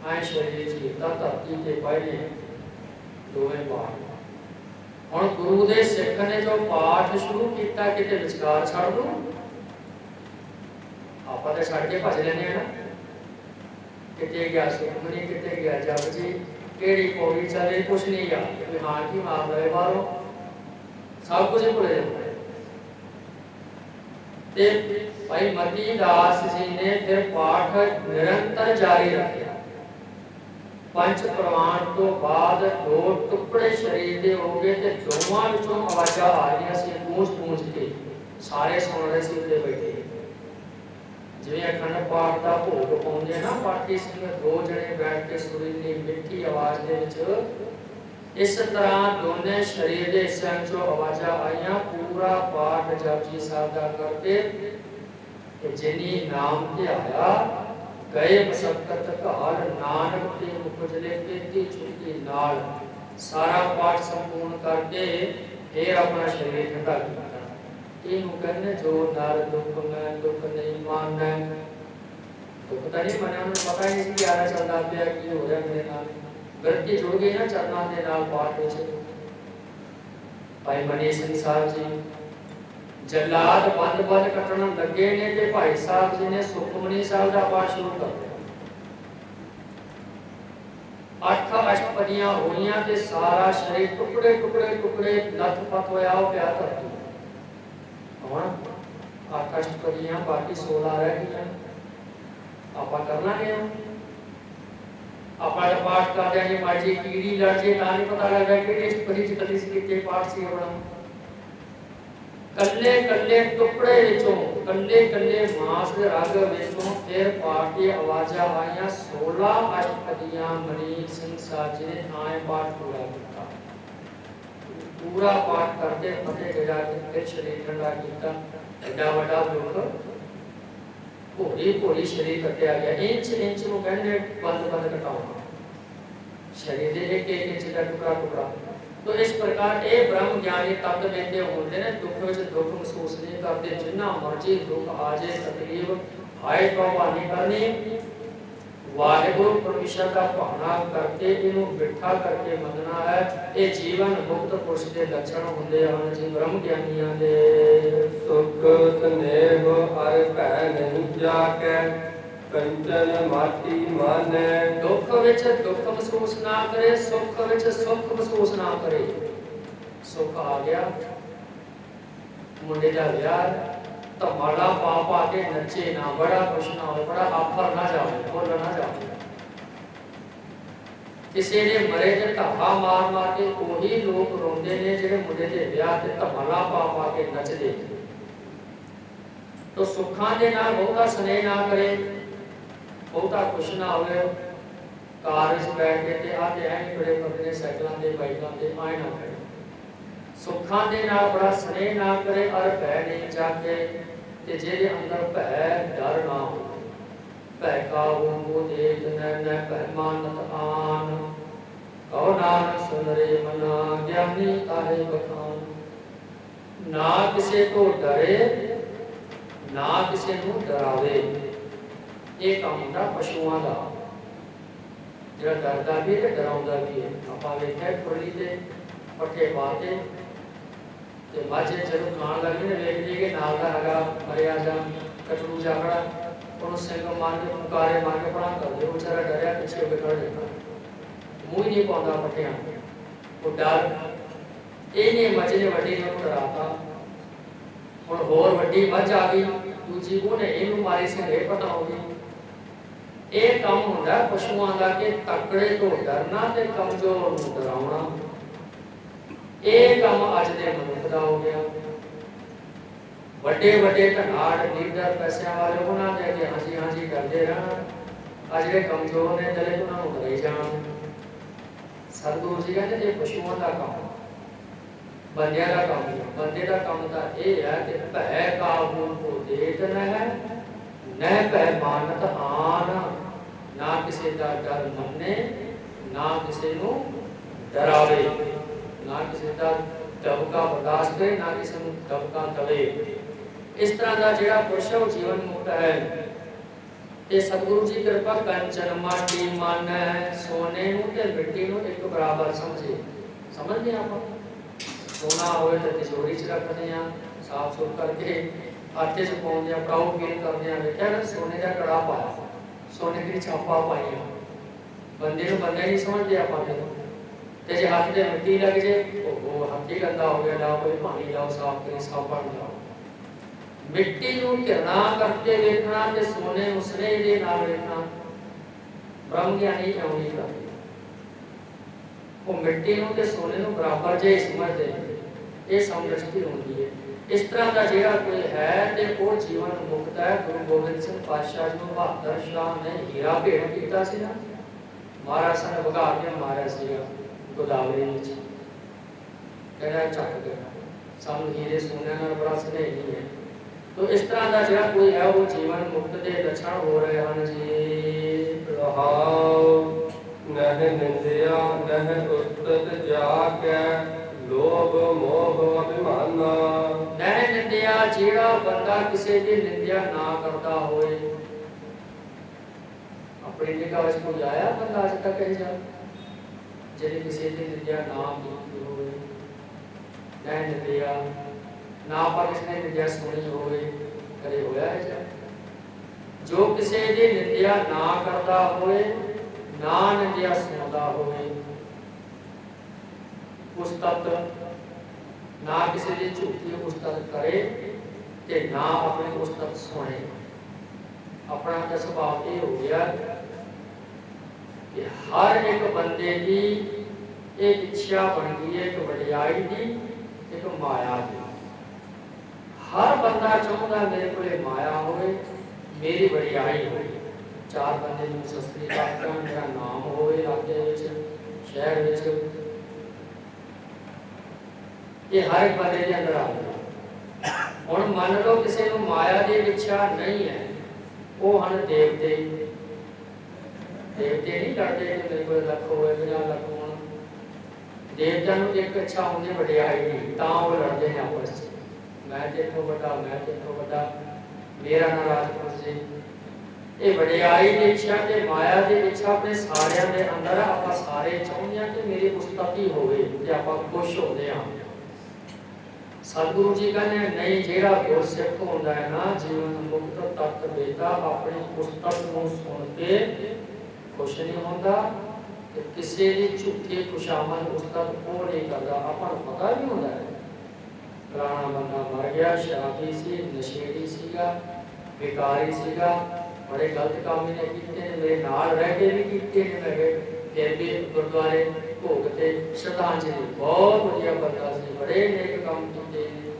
आए शरीर चीरता धरती के पहले दोवें पाठ। हुण गुरु दे सिख ने जो पाठ शुरू किया किते विचकार छड़ दो, आपां ते छड़ के भज लैंदे ना। किते गया सुखमनी, किते गया जप जी, केड़ी पौड़ी चले कुछ नहीं याद, हाँ की मार लए बाहरों सब कुछ भुल जाता है। ते भाई मती दास जी ने फिर पाठ निरंतर जारी रखा। पंच प्रवान तो बाद दो टुकड़े शरीर के हो गए, ते दोवां विचों आवाज़ां आ रही सी गूंज गूंज के, सारे सुन रहे सी उत्ते बैठे। जिवें अखंड पाठ का भोग पाउंदे ना पाठी सिंह, दो जने बैठ के सुरीली मिठी आवाज़ दे विच, इस तरह दोने शरीर के हिस्सों चों आवाज़ां आईयां। पूरा पाठ जप जी साहिब दा करके जिनी नाम ध्याया, गए मसक्कत काल, नानक ते मुखजले केती छुट्टी नाल। सारा पाठ संपूर्ण करके फिर अपना शरीर ठंडा किया। इनू कहने जो नर दुख में दुख नहीं माने, दुख तो नहीं मने, उन्हें पता ही नहीं कि यार चलता पिया की हो रहा मेरे नाल। वृत्ति जुड़ गई ना चरणों के नाल पाठ में। भाई मनी सिंह साहब जी जल्लाद बंद बंद कटन लगे ने, ते भाई साहब जी ने सुखमनी साहब का पाठ शुरू कर दिया। 8 अष्टपदियां होइयां ते सारा शरीर टुकड़े टुकड़े टुकड़े लथपथ होया हो गया धरती। हुण 8 अष्टपदियां बाकी 16 रह गईयां, आपां कर लांगे। आपां पाठ करदे जी माजी कीड़ी लड़ जे तां नहीं पता लगदा कि अष्टपदी च कदी किते पाठ सी अपना। कल्ले कल्ले टुकड़े विचों, कल्ले कल्ले मास दे रग विचों फिर पाठ की आवाज़ां आईयां। 16 अष्टपदियां मनी सिंह साहब जी ने आए पाठ पूरा किया। पूरा पाठ करके फतेह गिरा के फिर शरीर ठंडा किया। एडा वड्डा दुख भोरी भोरी शरीर कटिया गया। इंच इंच नूं कहंदे बंद बंद कटाउणा शरीर दे एक एक इंच का टुकड़ा टुकड़ा। तो इस प्रकार ये ब्रह्म ज्ञानी तत्व वेदे होते हैं, दुख विच दुख महसूस नहीं करते। जिन्ना मर्जी दुख आ जाए तकलीफ, हाय तौबा नहीं करनी, वाहिगुरु परमेश्वर का भावना करके इनू बिठा करके मनना है। ये जीवन मुक्त पुरुष के लक्षण होंगे हैं जी ब्रह्म ज्ञानियों के। सुख स्नेह हर भै नहीं जाके कंचन माटी माने। दुख विच दुख महसूस ना करे, सुख विच सुख महसूस ना करे। सुख आ गया मुंडे का विआह तो माड़ा पा पा के नचे ना, बड़ा खुश ना हो, बड़ा आफर ना जाओ, बोल ना जाओ। किसी ने मरे ते धब्बा मार मार के वही लोग रोंदे ने जेडे मुंडे दे विआह ते धब्बा पा पा के नचदे। तो सुखां दे नाल बहुता स्नेह ना करे, बहुता खुश ना होवे। कार विच बैठ के ते आते ऐ नहीं बड़े बड़े साइकिलां ते बाइकां ते आए ना करे। सुखां दे नाल बड़ा स्नेह ना करे और भै नहीं जाके ते जेदे अंदर भै डर ना हो। भै काहू को देख न भै मानत आन, कहो नानक सुन रे मना ज्ञानी ताहे बखान। ना किसी को डरे ना किसी को डरावे। ये काम होंदा पशुआं दा, जेड़ा डरदा भी ते डराउंदा भी है। आपां वेखिआ खुरली ते पट्ठे पा के ते माझे जरूर खाण लग गए, वेख ली कि नाल दा हैगा मरिया जा कटरू जा खड़ा, ਉਹਨੂੰ ਸਿੰਘ ਮਾਰ ਕੇ ਪੁਕਾਰੇ ਮਾਰ ਕੇ ਪਰਾਂ ਕਰ ਦੇ। ਉਹ ਵਿਚਾਰਾ ਡਰਿਆ ਪਿੱਛੇ ਹੋ ਕੇ ਖੜ ਜਾਂਦਾ, ਮੂੰਹ ਹੀ ਨਹੀਂ ਪਾਉਂਦਾ ਪੱਠਿਆਂ। ਉਹ ਡਰ ਇਹਨੇ ਮੱਝ ਨੇ ਵੱਡੀ ਨੂੰ ਡਰਾਤਾ। ਹੁਣ ਹੋਰ ਵੱਡੀ ਮੱਝ ਆ ਗਈ, ਦੂਜੀ ਉਹਨੇ ਇਹਨੂੰ ਮਾਰੀ ਸੀ, ਇਹ ਪਤਾ ਹੋ ਗਈ। ਇਹ ਕੰਮ ਹੁੰਦਾ ਪਸ਼ੂਆਂ ਦਾ ਕਿ ਤਕੜੇ ਤੋਂ ਡਰਨਾ ਤੇ ਕਮਜ਼ੋਰ ਨੂੰ ਡਰਾਉਣਾ। ਇਹ ਕੰਮ ਅੱਜ ਦੇ ਮਨੁੱਖ ਦਾ ਹੋ ਗਿਆ। ਵੱਡੇ ਵੱਡੇ ਧਨਾੜ ਲੀਡਰ ਪੈਸਿਆਂ ਵਾਲੇ ਉਹਨਾਂ ਦੇ ਅੱਗੇ ਹਾਂਜੀ ਹਾਂਜੀ ਕਰਦੇ ਰਹਿਣ, ਆ ਜਿਹੜੇ ਕਮਜ਼ੋਰ ਨੇ ਦਲਿਤ ਉਹਨਾਂ ਨੂੰ ਡਰਾਈ ਜਾਣ। ਸਤਿਗੁਰੂ ਜੀ ਕਹਿੰਦੇ ਇਹ ਪਸ਼ੂਆਂ ਦਾ ਕੰਮ, ਬੰਦਿਆਂ ਦਾ ਕੰਮ ਨਹੀਂ। ਬੰਦੇ ਦਾ ਕੰਮ ਤਾਂ ਇਹ ਹੈ ਕਿ ਭੈ ਕਾਹੂ ਕੋ ਦੇਤ ਨਹਿ, ਨਹਿ ਭੈ ਮਾਨਤ ਆਨ। ਨਾ ਕਿਸੇ ਦਾ ਡਰ ਮੰਨੇ, ਨਾ ਕਿਸੇ ਨੂੰ ਡਰਾਵੇ, ਨਾ ਕਿਸੇ ਦਾ ਦਬਕਾ ਬਰਦਾਸ਼ਤ ਕਰੇ, ਨਾ ਕਿਸੇ ਨੂੰ ਦਬਕਾ ਦਵੇ। इस तरह का ਜਿਹੜਾ ਪੁਰਸ਼ ਹੈ ਉਹ ਜੀਵਨ ਮੁਕਤ ਹੈ। ਤੇ ਸਤਿਗੁਰੂ ਜੀ ਕਿਰਪਾ ਕੰਚਨ ਮਾਟੀ ਮਾਨੈ, ਸੋਨੇ ਨੂੰ ਤੇ ਮਿੱਟੀ ਨੂੰ ਇੱਕ ਬਰਾਬਰ ਸਮਝੇ। ਸਮਝਦੇ ਆਪਾਂ ਸੋਨਾ ਹੋਵੇ ਤਾਂ ਤਿਜੋਰੀ 'ਚ ਰੱਖਦੇ ਆ, ਸਾਫ਼ ਸੁਥਰਾ ਕਰਕੇ ਆਟੇ 'ਚ ਪਾਉਂਦੇ ਆ, ਪ੍ਰਾਊਡ ਫੀਲ ਕਰਦੇ ਆ। ਵੇਖਿਆ ਨਾ ਸੋਨੇ ਦਾ ਕੜਾ ਪਾਇਆ, ਸੋਨੇ ਦੀ ਛਾਪਾ ਪਾਈਆਂ। ਬੰਦੇ ਨੂੰ ਬੰਦਾ ਨਹੀਂ ਸਮਝਦੇ ਆਪਾਂ ਤੇ ਜੇ ਹੱਥ ਤੇ ਮਿੱਟੀ ਲੱਗ ਜੇ ਉਹ ਹੱਥ ਹੀ ਗੰਦਾ ਹੋ ਗਿਆ, ਲਾਓ ਕੋਈ ਪਾਣੀ ਲਾਓ, ਸਾਫ਼ ਕਰੀ, ਸਾਬਣ ਲਾਓ। मिट्टी ਨੂੰ ਘਿਰਣਾ ਕਰਕੇ ਵੇਖਣਾ ਤੇ ਸੋਨੇ ਨੂੰ ਸਨੇਹ ਦੇ ਨਾਲ ਵੇਖਣਾ ਬ੍ਰਹਮ ਗਿਆਨੀ ਕਿਉਂ ਨਹੀਂ ਕਰਦੇ। ਉਹ ਮਿੱਟੀ ਨੂੰ ਤੇ ਸੋਨੇ ਨੂੰ ਬਰਾਬਰ ਜੇ ਸਮਝਦੇ ਨੇ। ਇਹ ਸਮਦ੍ਰਿਸ਼ਟੀ ਹੁੰਦੀ ਹੈ। ਇਸ ਤਰ੍ਹਾਂ ਦਾ ਜਿਹੜਾ ਕੋਈ ਹੈ ਤੇ ਉਹ ਜੀਵਨ ਮੁਕਤ ਹੈ। ਗੁਰੂ ਗੋਬਿੰਦ ਸਿੰਘ ਪਾਤਸ਼ਾਹ ਜੀ ਨੂੰ ਬਹਾਦਰ ਸ਼ਾਹ ਨੇ ਹੀਰਾ ਭੇਟ ਕੀਤਾ ਸੀ ਨਾ, ਮਹਾਰਾਜ ਨੇ ਵਗਾ ਕੇ ਮਾਰਿਆ ਸੀਗਾ ਗੋਦਾਵਰੀ ਵਿੱਚ। ਕਹਿੰਦਾ ਚੱਕ ਕੇ ਸਾਨੂੰ ਹੀਰੇ ਸੋਨੇ ਨਾਲ ਬੜਾ ਸਨੇਹ ਨਹੀਂ ਹੈ। तो इस तरह का जो कोई है वो जीवन मुक्त के लक्षण हो रहे हैं जी। रहाओ नह निंदिया नह उस्तत जाके लोभ मोह अभिमाना। नह निंदिया जेड़ा बंदा किसी की निंदिया ना करता होए। अपनी निगाह में कोई आया बंदा अज तक कहीं जा जिन्हें किसी की निंदिया ना की होए। नह निंदिया ना पर किसने निंदिया सुनी होवे, कदे होया है? जो किसी की निंदिया ना करता होए, ना निंदिया सुनता होए, उस्तत ना किसी की झूठी उस्तत करे ते ना अपनी उस्तत सुने। अपना तो स्वभाव ये हो गया कि हर एक बंदे की एक इच्छा बन गई है, एक वडियाई की, एक माया की। हर बंदा चाहता मेरे को माया होवे, मेरी वडियाई हो। चार बंदे में सस्ती बात का मेरा नाम होवे इलाके शहर विच, ये हर एक बंदे के अंदर आ गया। हुण मान लो किसी को माया की इच्छा नहीं है, वो हैं देवते। देवते नहीं करते कि मेरे को लख होवे 50 लख हो। देवतां नूं एक इच्छा होंदी वडियाई की, तां वो लड़ते हैं आपस में। मैं तेरे बड़ा, मैं तेरे बड़ा, मेरा ना राजपुरुष जी। ये वडियाई की इच्छा ते माया की इच्छा अपने सारिਆਂ ਦੇ अंदर ਆਪਾਂ ਸਾਰੇ ਚਾਹੁੰਦੇ ਆ कि मेरी उस्तति होवे ते ਆਪਾਂ खुश होते हैं। सतगुरु जी कहते नहीं, जेड़ा गुरसिख होंदा है ना जीवन मुक्त तत्त बेटा अपनी उस्तत नूं सुन के खुश नहीं होंदा ते किसी दी झूठी खुशामद उस्तत वो नहीं करदा। आपां नूं पता भी होंदा है फलाना बंदा मर गया, शराबी सी, नशेड़ी सीगा, बेकारी सीगा, बड़े गलत काम इन्हें कीते ने, मेरे नाल रह के भी कीते ने, मैं फिर भी गुरुद्वारे भोग ते श्रद्धांजलि बहुत वधिया बंदा सी, बड़े नेक काम कीते ने।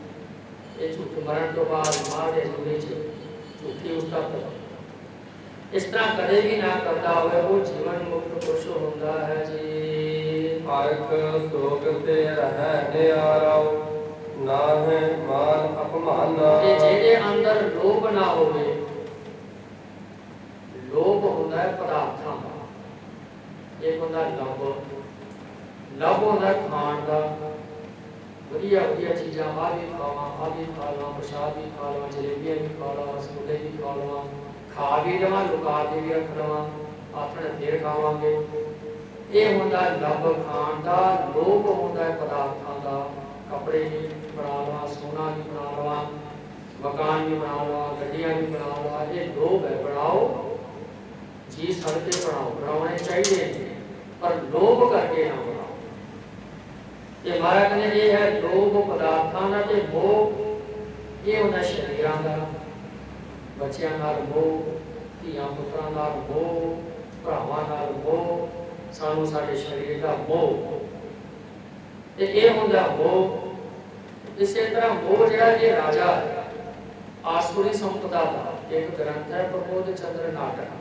ये झूठ मरण तो बाद मां दे जुड़े च झूठी उस्तत इस तरह कदे भी ना करता होवे वो जीवन मुक्त पुरुष होंदा है जी। हरक सोग ते रहै नियारा ना है मान अपमाना। ते जेदे अंदर लोभ ना होवे, लोभ होंदा है पदार्थां दा, एक होंदा लभ, लभ होंदा खाण दा, वधिया वधिया चीज़ां आ भी खावां, आ भी खा लवां, प्रसाद भी खा लवां, जलेबियां भी खा लवां, रसगुल्ले भी खा लवां, खा भी लवां, लुका के भी रख लवां, आखण फिर खावांगे। ये होंदा लभ खाण दा। लोभ होंदा है पदार्थां दा, कपड़े भी बना लवां, सोना भी बना लवां, मकान भी बना लवां, गड्डियां भी बना लवां, ये लोभ है। बनाओ जी सड़के बनाओ, बनाने चाहिए पर लोभ करके ना बनाओ। ये हमारा कहने ये है लोभ पदार्थां दा ते मोह, ये होंदा शरीरां दा, बच्चियां नाल मोह, धीआं पुत्रां नाल मोह, भरावां नाल मोह, सानू साडे शरीर दा मोह, ते ये होंदा मोह। इसे तरह मोह जिहड़ा ये राजा आसुरी संपदा दा एक ग्रंथ है प्रबोध चंद्र नाटक,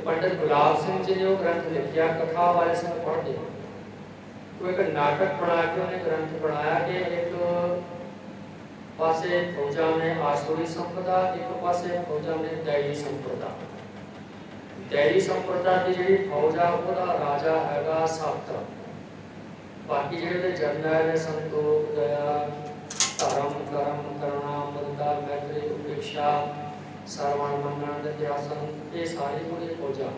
पंडित गुलाब सिंह जी ने वो ग्रंथ लिखा, कथा वाले सिंह पढ़ते तो एक नाटक बना के उन्हें ग्रंथ बनाया कि एक पासे फौजा ने आसुरी संपदा, एक पासे फौजा ने दैवी संपदा। दैवी संपदा की जी फौजा ओदा राजा हैगा सत, बाकी जेडे जरनैल ने संतोख, दया, धर्म, कर्म, करुणा, मुदिता, मैत्री, उपेक्षा, सरवण, मनन, ध्यासन, ये सारी पूरी फौजा।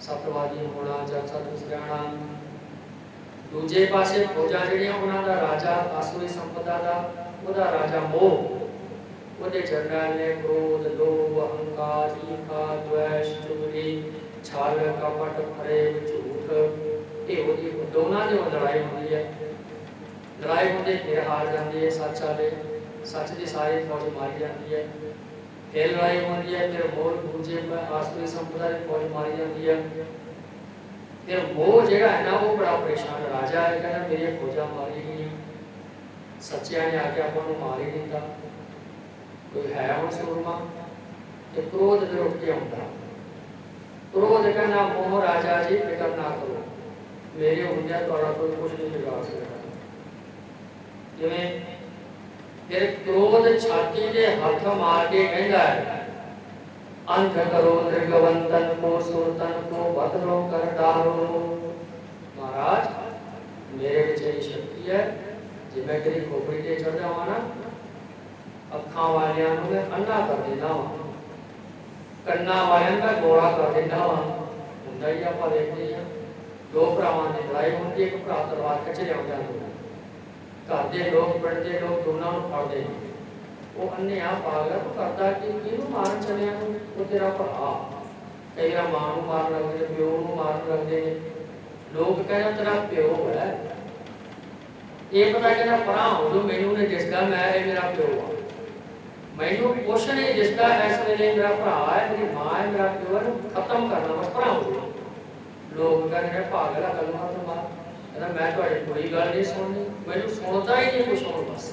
सतवादी होना, जब सत सियाणा। दूजे पासे फौजा ਜਿਹੜੀਆਂ ਉਹਨਾਂ ਦਾ ਰਾਜਾ ਆਸੁਰੀ ਸੰਪਦਾ ਦਾ, ਉਹਦਾ ਰਾਜਾ ਮੋਹ, ਉਹਦੇ ਜਰਨੈਲ ਨੇ ਕ੍ਰੋਧ, ਲੋਭ, ਅਹੰਕਾਰ, ਈਰਖਾ, द्वेष, ਚੁਗਲੀ, ਛਲ, ਕਪਟ, ਫਰੇਬ, ਝੂਠ, ਇਹ ਉਹਦੀ ਦੋਨਾਂ ਦੀ ਲੜਾਈ ਹੁੰਦੀ ਹੈ। ਲੜਾਈ ਹੁੰਦੀ ਫਿਰ ਹਾਰ ਜਾਂਦੀ ਹੈ ਸੱਚ ਵਾਲੇ, ਸੱਚ ਦੀ ਸਾਰੀ ਫੌਜ ਮਾਰੀ ਜਾਂਦੀ ਹੈ। फिर लड़ाई होती है, फिर मोह दूजे आसुरी संपदा की फौज मारी जाती है। फिर मोह जेड़ा है ना वो बड़ा परेशान राजा है, कहना मेरी फौजा मारी गई, सच्चिया ने आके आपको मार ही दिता, कोई है हम सूरमा। तो क्रोध फिर उठ के आता, क्रोध कहना मोह राजा जी फिक्र ना करो, मेरे होंगे थोड़ा कोई कुछ नहीं बिगाड़ सकता। जिवें फिर क्रोध छाती के हाथ मार के कहता है, अंत करो त्रिगवंतन को, सुरतन को बदलो कर डालो। महाराज मेरे विच यही शक्ति है, जे मैं कभी खोपड़ी ते चढ़ जावां ना, अखां वालियां नूं मैं अन्ना कर देना वा, कन्ना वालियां नूं मैं गोला कर देना वा। हुंदा ही आपां देखदे हां, दो भरावां दी लड़ाई हुंदी, एक भरा तलवार खिच लिआउंदा है, घर के लोग पिंड के लोग दोनों फड़ते हैं, वो अन्ने आ पागल करता कि किनू मारन चलिया, वो तेरा भरा। कई बार मां नूं मारन लगदे, प्यो नूं मारन लगदे, लोग कहते तेरा प्यो है, ये पता कहना भरा हो जो मैनू नहीं दिसदा, मैं ये मेरा प्यो आ, मैनू कुछ नहीं दिसदा, इस वेले मेरा भरा है, मेरी मां है, मेरा प्यो है, खत्म करना बस भरा हो। लोग कहते पागल है, गल मत मार, मैं कोई गल नहीं सुननी, मैनू सुनता ही नहीं कुछ होर। बस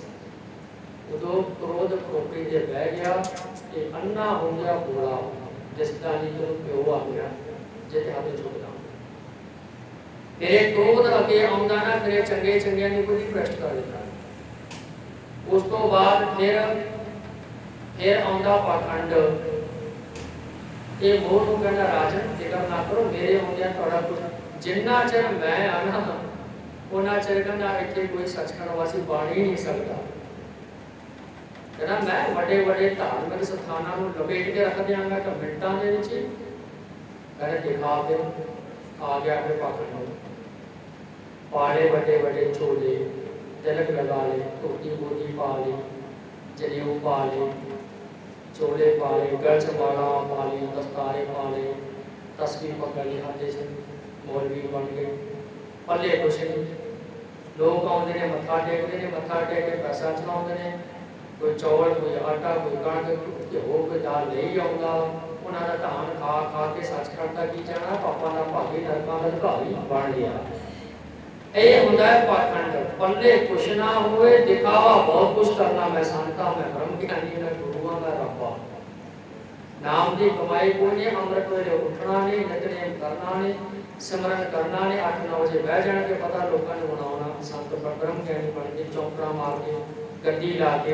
उदो क्रोध खोपड़ी से बह गया, ये अन्ना हो गया बोला, दिसदा नहीं कि प्यो आ गया, जिते हाथ चुकदा। फिर क्रोध अगे आउंदा ना, फिर चंगे चंगियां दी कोई भ्रष्ट कर देता। उस तो बाद फिर आउंदा पाखंड, ये मोह नूं कहंदा राजन फिक्र ना करो, मेरे होंदियां तुहाडा कुछ जिन्ना चिर मैं आना उन्ना चिर कहना इत्थे कोई सचखंड वासी बण ही नहीं सकता। कहना मैं बड़े बड़े धार्मिक स्थानों को लपेट के रख देंगा तो मिनटों के विच कहने दिखा के आ गया फिर पाखंड पाले बड़े बड़े चोले तिलक लगा ले धोती बोती पा ली जनेऊ पा ले चोले पा ले गल च माला पा ली दस्तारे पा ले तस्वीर पकड़ ली हाथे से मौलवी बन गए पल्ले कुछ नहीं लोग आते हैं मत्था टेकते हैं मत्था टेक के पैसा चलाते हैं कोई चौल कोई आटा कोई कणक घ्यो कोई दाल नहीं आता उन्होंने धान खा खा के सचखंड का की जाना पापा का भागी नरकों का अधिकारी बन लिया ये होता है पाखंड पल्ले कुछ ना हुए दिखावा बहुत कुछ करना मैं संता मैं ब्रह्म ज्ञानी मैं गुरुआ मैं रब्बा नाम की कमाई कोई नहीं अमृत वेले उठना नहीं नितनेम करना नहीं सिमरन करना नहीं 8-9 बजे बह जाने के पता लोगों ने मनाना संत ब्रह्म ज्ञानी बन के चौंकड़ा मार के गड्डी ला के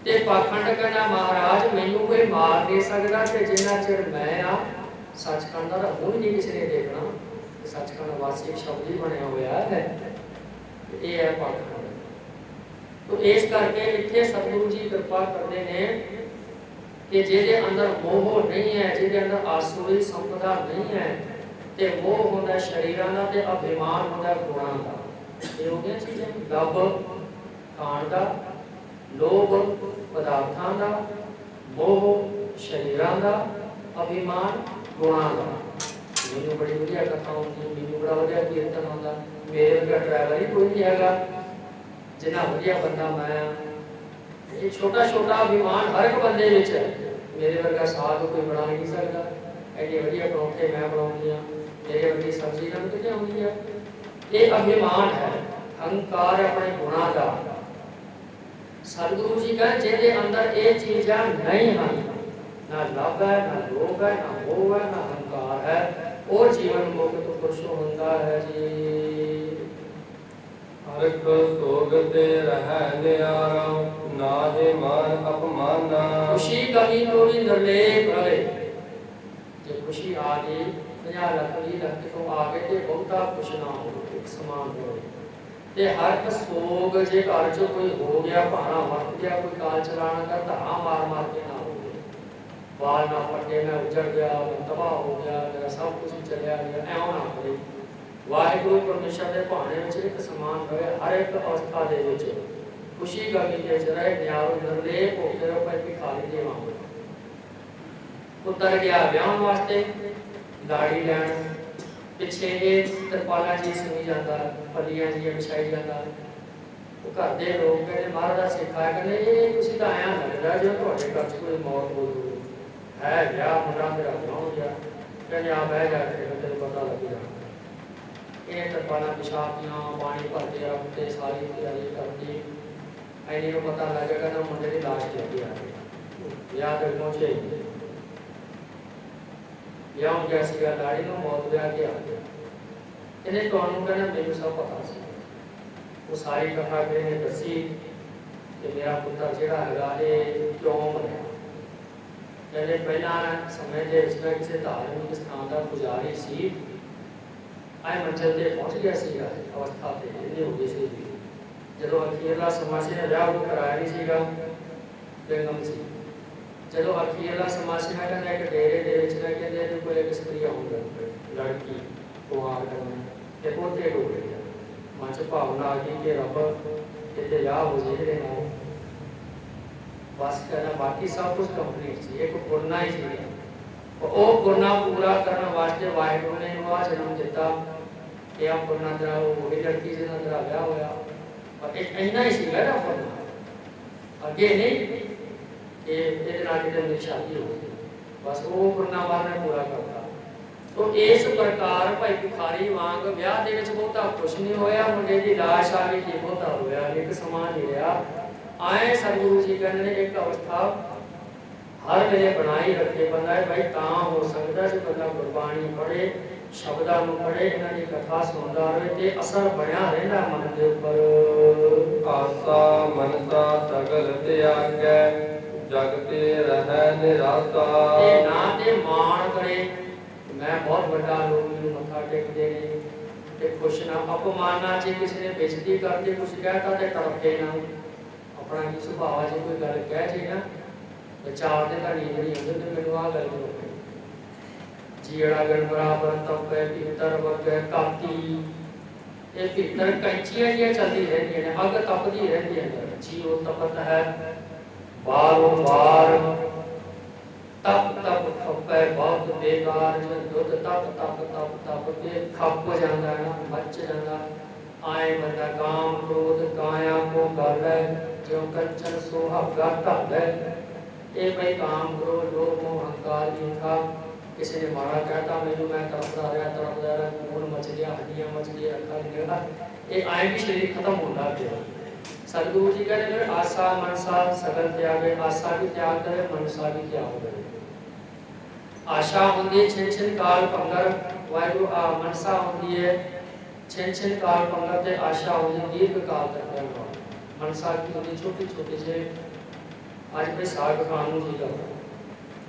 ते पाखंड कहना महाराज मैनू कोई मार नहीं सकता ते जिन्ना चिर मैं आ सचखंड का मुंह नहीं किसी ने देखना सचखंड वासी एक शब्द ही बनया हुआ है ये है पाखंड तो इस करके इतने सतगुरु जी कृपा करते हैं कि जिहदे अंदर मोह नहीं है जिहदे अंदर आसुरी संपदा नहीं है ते मोह होंदा शरीरां दा ते अभिमान होंदा गुणां दा ये हो गया चीज़ें लब खाण दा लोभ पदार्थां दा मोह शरीरां दा अभिमान गुणां दा मैनूं बड़ी वधिया कथा आउंदी मैनूं बड़ा वधिया कीर्तन आउंदा मेरे वर्गा ड्राइवर ही कोई नहीं हैगा जिन्ना वधिया बंदा मैं ये छोटा छोटा अभिमान हर एक बंदे विच है मेरे वर्गा साग कोई बना ही नहीं सकता एडे वधिया परौंठे मैं बनाउंदी हां मेरे वर्गी सब्जी नाल किते आउंदी है ये अभिमान है अहंकार अपने गुणा का सतगुरु जी कह जिहदे अंदर ये चीज़ां नहीं हैं ना लभ है ना लोभ है ना मोह है ना अहंकार है वो जीवन मुक्त पुरुष होता है जी हरक सोगते रह नियारा नाहे मान अपमाना खुशी कभी तो भी निर्लेप रहे जब खुशी आ गई 50 लाख 20 लाख तो आगे ते बहुता खुश ना हो एक समान हो ते हर सोग जे घर च कोई हो गया भाना वरत गया कोई काल चलाना का धड़ा मार मार के ना हो बाल ना पट्टे में उजड़ गया तबाह हो गया मेरा सब कुछ चलिया गया ऐ ना करे वाहिगुरु परमेश्वर के भाने विच एक समान रहे हर एक अवस्था दे विच खुशी गमी के च रहे न्यारो निर्लेप हो के रहे भिखारी दे वांग पुत्र गया ब्याह वास्ते दाड़ी लैन पिछे ये तरपाला जी सुनी जाता पलियां जी बिछाई जाता वो घर दे लोग कहते महाराज सिखाया कहने ये तुसीं तां आया लगदा जो तुहाडे घर च कोई मौत हो है ब्याह मुंडा तेरा ब्याह हो गया कहने आ बह जा तेरे पता लग जाए ये तरपाला पिछातियां पानी भर के रखते सारी तैयारी करती ऐने को पता लगेगा ना मुंडे की लाश लेके आ गई ब्याह तक पहुंचे ब्याह हो गया सीगा लाड़ी को मौत ब्याह के आ गया इन्हें तुहानू कहना मैनू सब पता सी वो सारी कथा कहने दसी कि मेरा पुत्र जिहड़ा हैगा ये क्यों मरिया कहने पहला समय के विच किसी धार्मिक स्थान का पुजारी सी आए मंजिल ते पहुंच गया सीगा अवस्था ते इन्नी हो गई सी जदों अखीरला समा सी ने विआह कराया नहीं सीगा बेगम सी जदों अखीरला समा सी ने कहंदा एक डेरे दे विच ने कहंदे कि कोई एक स्त्री आउंदी लड़की कुआर करना ते पोते हो गई मन च भावना आ गई कि रब किते विआह हो जाए इहदे नाल बस कहना बाकी सब कुछ कंप्लीट सी एक पुरना ही सी वो पुरना पूरा करने वास्ते वाहिगुरु ने इन्हू जन्म दिता कि आप पुरना तेरा वही लड़की से तेरा ब्याह होया और एक इन्ना ही सीगा ना पुरना अगे नहीं कि इहदे नाल किते मेरी शादी हो गई बस वो पुरना वार ने पूरा करता तो इस प्रकार भाई भिखारी वांग ब्याह दे विच बहुता कुछ नहीं होया मुंडे दी लाश आ गई कि बहुता होया एक समान नहीं रहा आए सतगुरु जी कहने ने एक अवस्था हर वेले बनाई रखे बंदा भाई तां हो सकता जो बंदा गुरबाणी पढ़े शब्दां नूं पढ़े इन्हां दी कथा सुनदा रहे ते असर बनया रहिंदा मन दे उपर आसा मनसा सगल त्यागै जग ते रहै निरासा ते ना ते मान करे मैं बहुत बड़ा लोग मैनूं मत्था टेकदे ने ते खुश ना अपमाना जे किसी ने बेइज्जती करके कुछ कहता ते तड़फे ना अपना की सुभाव है, जो कोई गल कह जे ना विचार के नींद नहीं आती, तो मैनू आ गल नहीं होगी। जीड़ा गण बराबर तप है पीतर वग काती, ये भीतर कैंचियां जिहियां चलदी रहंदियां ने, अग तपदी रहंदी है अंदर, जीव तपत है बारों बार, तप तप खपे बहुत बेकार, जो दुध तप तप तप तप के खप जाता है ना, मच जाता आए बंदा काम क्रोध काया को गल है, जो कंचन सुहागा ढल है। ये भाई काम क्रोध लोभ मोह अहंकार ईर्षा, किसी ने मारा कहता मैनू मैं तड़पदा रहा खून मच गया, हड्डियां मच गई, अखा निकला, ये आए भी शरीर खत्म होता गया। सतगुरु जी कहते मेरे आशा मनसा सगल त्यागे, आशा भी त्याग करे मनसा भी त्याग करे। आशा होंगी छिन छिन काल पंगर, वाहिगुरु आ मनसा होंगी है छिन छिन काल पंगर, ते आशा होंगी दीर्घ काल तक रहना। मनसा की होंगी छोटी छोटी से, आज पे साग खाने जी करता,